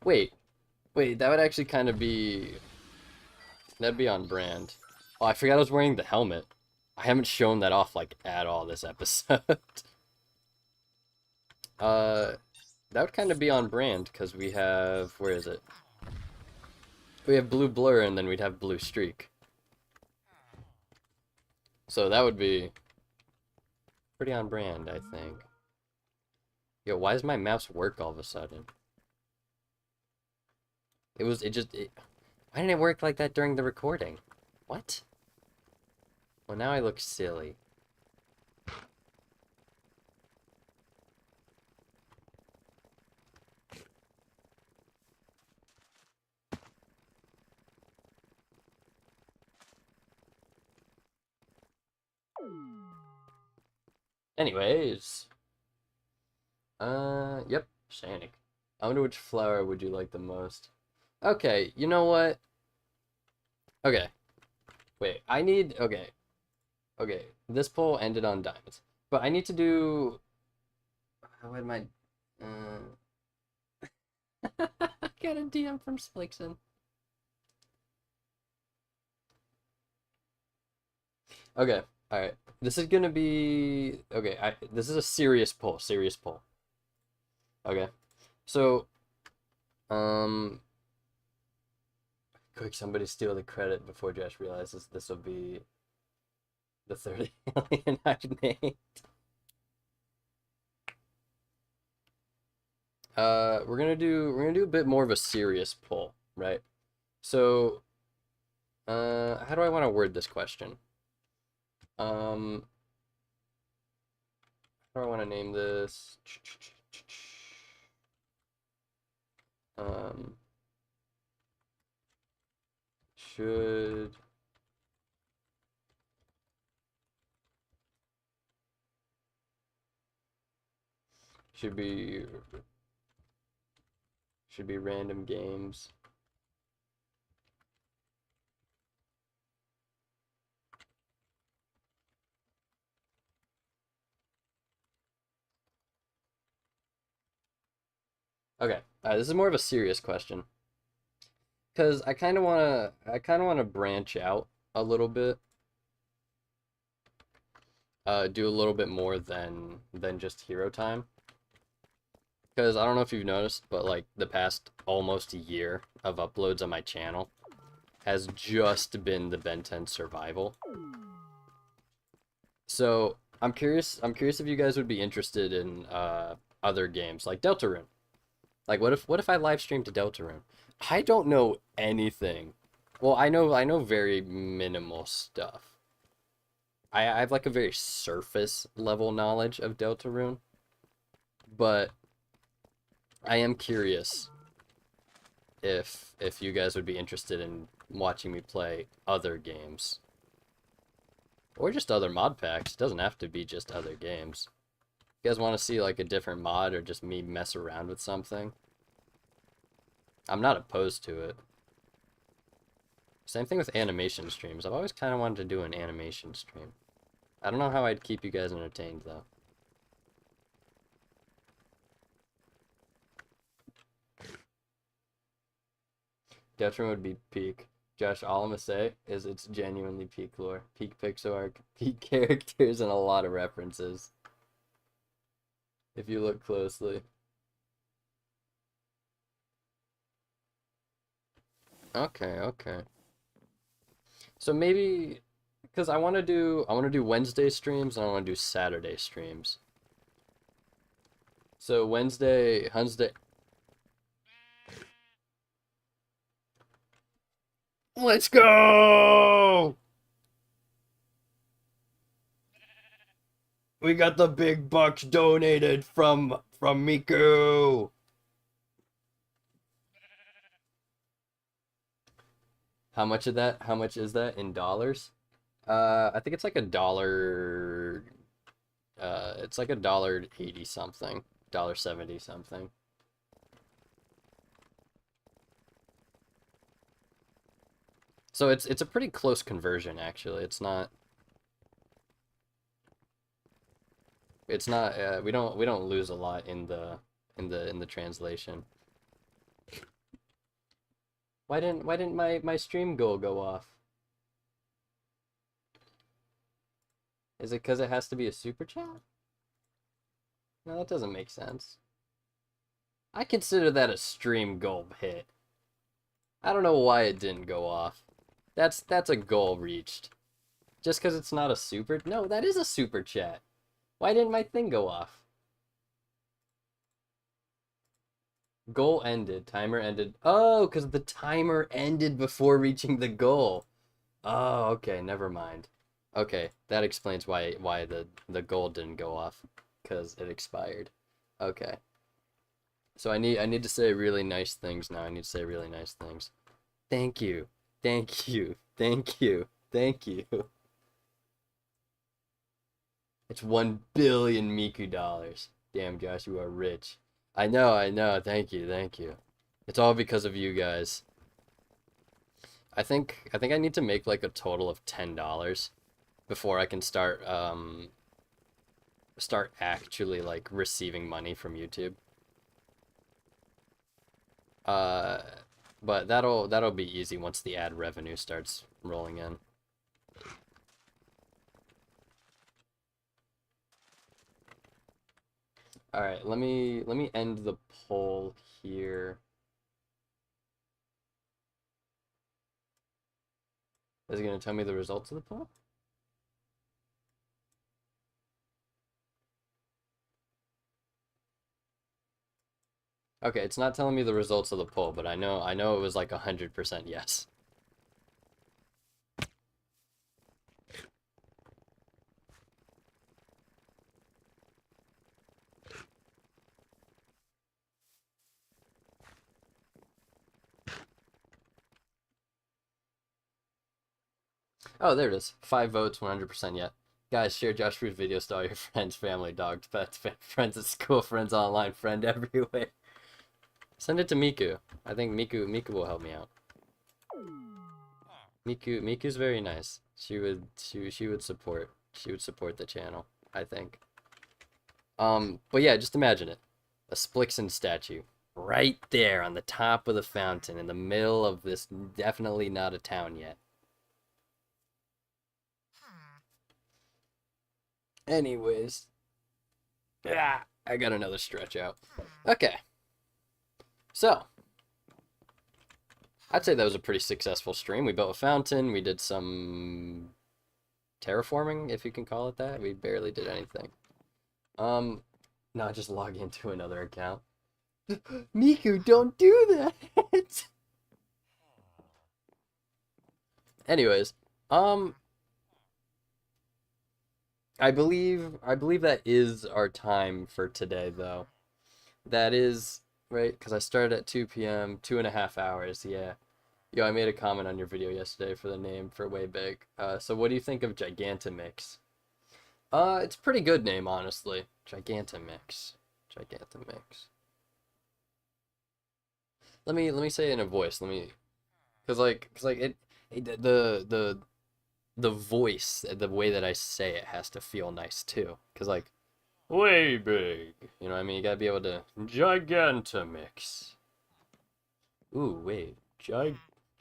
Wait, wait, that would actually kind of be. That'd be on brand. Oh, I forgot I was wearing the helmet. I haven't shown that off like at all this episode. uh, that would kind of be on brand because we have where is it? We have blue blur and then we'd have blue streak. So that would be pretty on brand, I think. Yo, why does my mouse work all of a sudden? Why didn't it work like that during the recording? What? Well, now I look silly. Anyways. Yep, Shannick. I wonder which flower would you like the most? Okay, you know what? Okay, wait, okay. This poll ended on diamonds. But I need to do... How am I... I got a DM from Slickson. Okay, alright. This is gonna be... Okay, this is a serious poll, Okay. So, quick, somebody steal the credit before Josh realizes this will be the third alien I've named. We're gonna do a bit more of a serious poll, right? So, how do I want to word this question? How How do I want to name this? Um, should should be should be random games. Okay, this is more of a serious question because I kind of want to branch out a little bit, do a little bit more than just hero time. Because I don't know if you've noticed, but like the past almost a year of uploads on my channel has just been the Ben 10 survival. So I'm curious if you guys would be interested in other games like Deltarune. Like what if I live streamed to Deltarune? I don't know anything. Well, I know very minimal stuff. I have like a very surface level knowledge of Deltarune, but I am curious if you guys would be interested in watching me play other games. Or just other mod packs. It doesn't have to be just other games. If you guys want to see like a different mod or just me mess around with something, I'm not opposed to it. Same thing with animation streams. I've always kind of wanted to do an animation stream. I don't know how I'd keep you guys entertained though. Detriment would be peak. Josh, all I'm gonna say is it's genuinely peak lore. Peak pixel art, peak characters, and a lot of references. If you look closely. Okay, okay. So maybe because I want to do Wednesday streams and I want to do Saturday streams. So Wednesday. Let's go! We got the big bucks donated from Miku. How much of that? How much is that in dollars? I think it's like a dollar. It's like a dollar 80 something, dollar 70 something. So it's a pretty close conversion actually. It's not. We don't lose a lot in the in the translation. Why didn't my stream goal go off? Is it because it has to be a super chat? No, that doesn't make sense. I consider that a stream goal hit. I don't know why it didn't go off. That's a goal reached. Just because it's not a super... No, that is a super chat. Why didn't my thing go off? Goal ended. Timer ended. Oh, because the timer ended before reaching the goal. Oh, okay. Never mind. Okay, that explains why the goal didn't go off. Because it expired. Okay. So I need to say really nice things now. I need to say really nice things. Thank you. Thank you. Thank you. Thank you. It's 1 billion Miku dollars. Damn, Josh, you are rich. I know. Thank you, thank you. It's all because of you guys. I think I need to make like a total of $10 before I can start actually like receiving money from YouTube. Uh, but that'll be easy once the ad revenue starts rolling in. All right, let me end the poll here. Is it gonna tell me the results of the poll? Okay, it's not telling me the results of the poll, but I know it was like 100% yes. Oh, there it is. 5 votes, 100% yet. Guys, share Josh Fruit's videos to all your friends, family, dogs, pets, friends at school, friends online, friend everywhere. Send it to Miku. I think Miku will help me out. Miku's very nice. She would support the channel, I think. But yeah, just imagine it. A Splixon statue. Right there on the top of the fountain in the middle of this definitely not a town yet. Anyways. I got another stretch out. Okay. So, I'd say that was a pretty successful stream. We built a fountain. We did some terraforming, if you can call it that. We barely did anything. No, just log into another account. Miku, don't do that! Anyways, I believe that is our time for today, though. That is, right, because I started at 2 p.m., 2.5 hours, yeah. Yo, I made a comment on your video yesterday for the name for Way Big. So what do you think of Gigantomix? It's a pretty good name, honestly. Gigantomix. Gigantomix. Let me say it in a voice. Cause the voice, the way that I say it has to feel nice too. Cause like, way big. You know what I mean? You gotta be able to Gigantomix. Ooh, wait.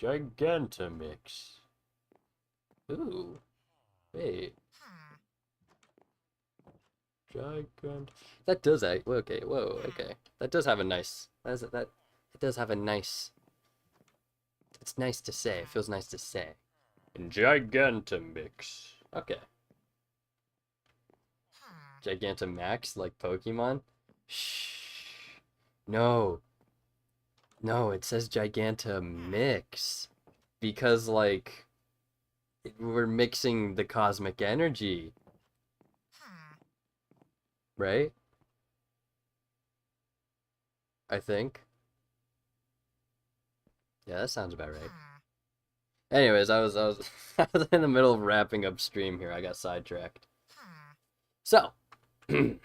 Gigantomix. Ooh, wait. Gigant. That does act. Okay, whoa, okay. That does have a nice. That. It does have a nice. It's nice to say. It feels nice to say. Gigantomix. Okay. Gigantamax, like Pokemon? Shh. No. No, it says Gigantomix. Because, like, we're mixing the cosmic energy. Right? I think. Yeah, that sounds about right. Anyways, I was in the middle of wrapping up stream here. I got sidetracked. So, did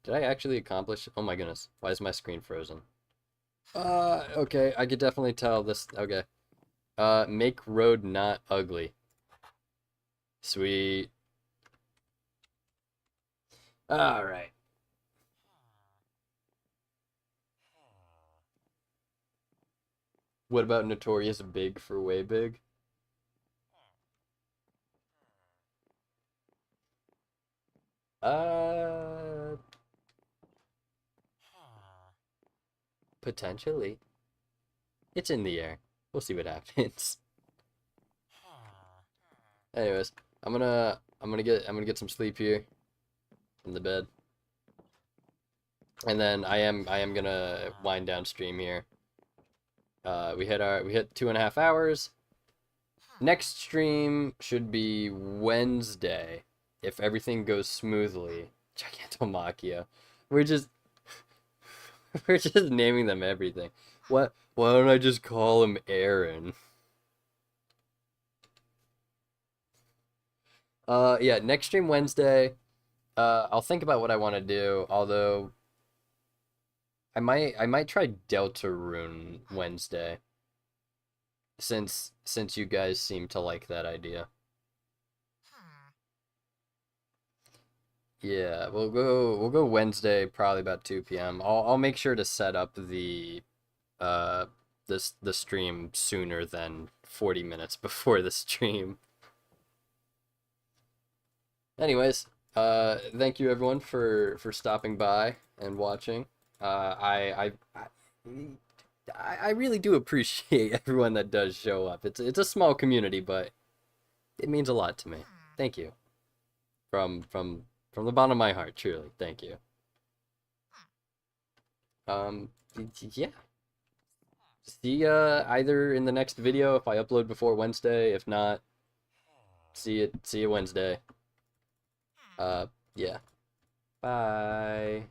I actually accomplish? Oh my goodness, why is my screen frozen? Okay, I could definitely tell this. Okay. Make road not ugly. Sweet. All right. What about Notorious Big for Way Big? Uh, Potentially. It's in the air. We'll see what happens. Anyways, I'm gonna get some sleep here in the bed. And then I am gonna wind down stream here. We hit 2.5 hours. Next stream should be Wednesday, if everything goes smoothly. Gigantomachia. We're just we're just naming them everything. What? Why don't I just call him Aaron? Yeah, next stream Wednesday. I'll think about what I want to do. Although I might try Deltarune Wednesday. Since you guys seem to like that idea. Yeah, we'll go Wednesday, probably about 2 p.m. I'll make sure to set up uh the stream sooner than 40 minutes before the stream. Anyways, thank you everyone for stopping by and watching. I really do appreciate everyone that does show up. It's a small community, but it means a lot to me. Thank you. From the bottom of my heart, truly. Thank you. Um, yeah. See ya either in the next video if I upload before Wednesday. If not, see you Wednesday. Yeah. Bye.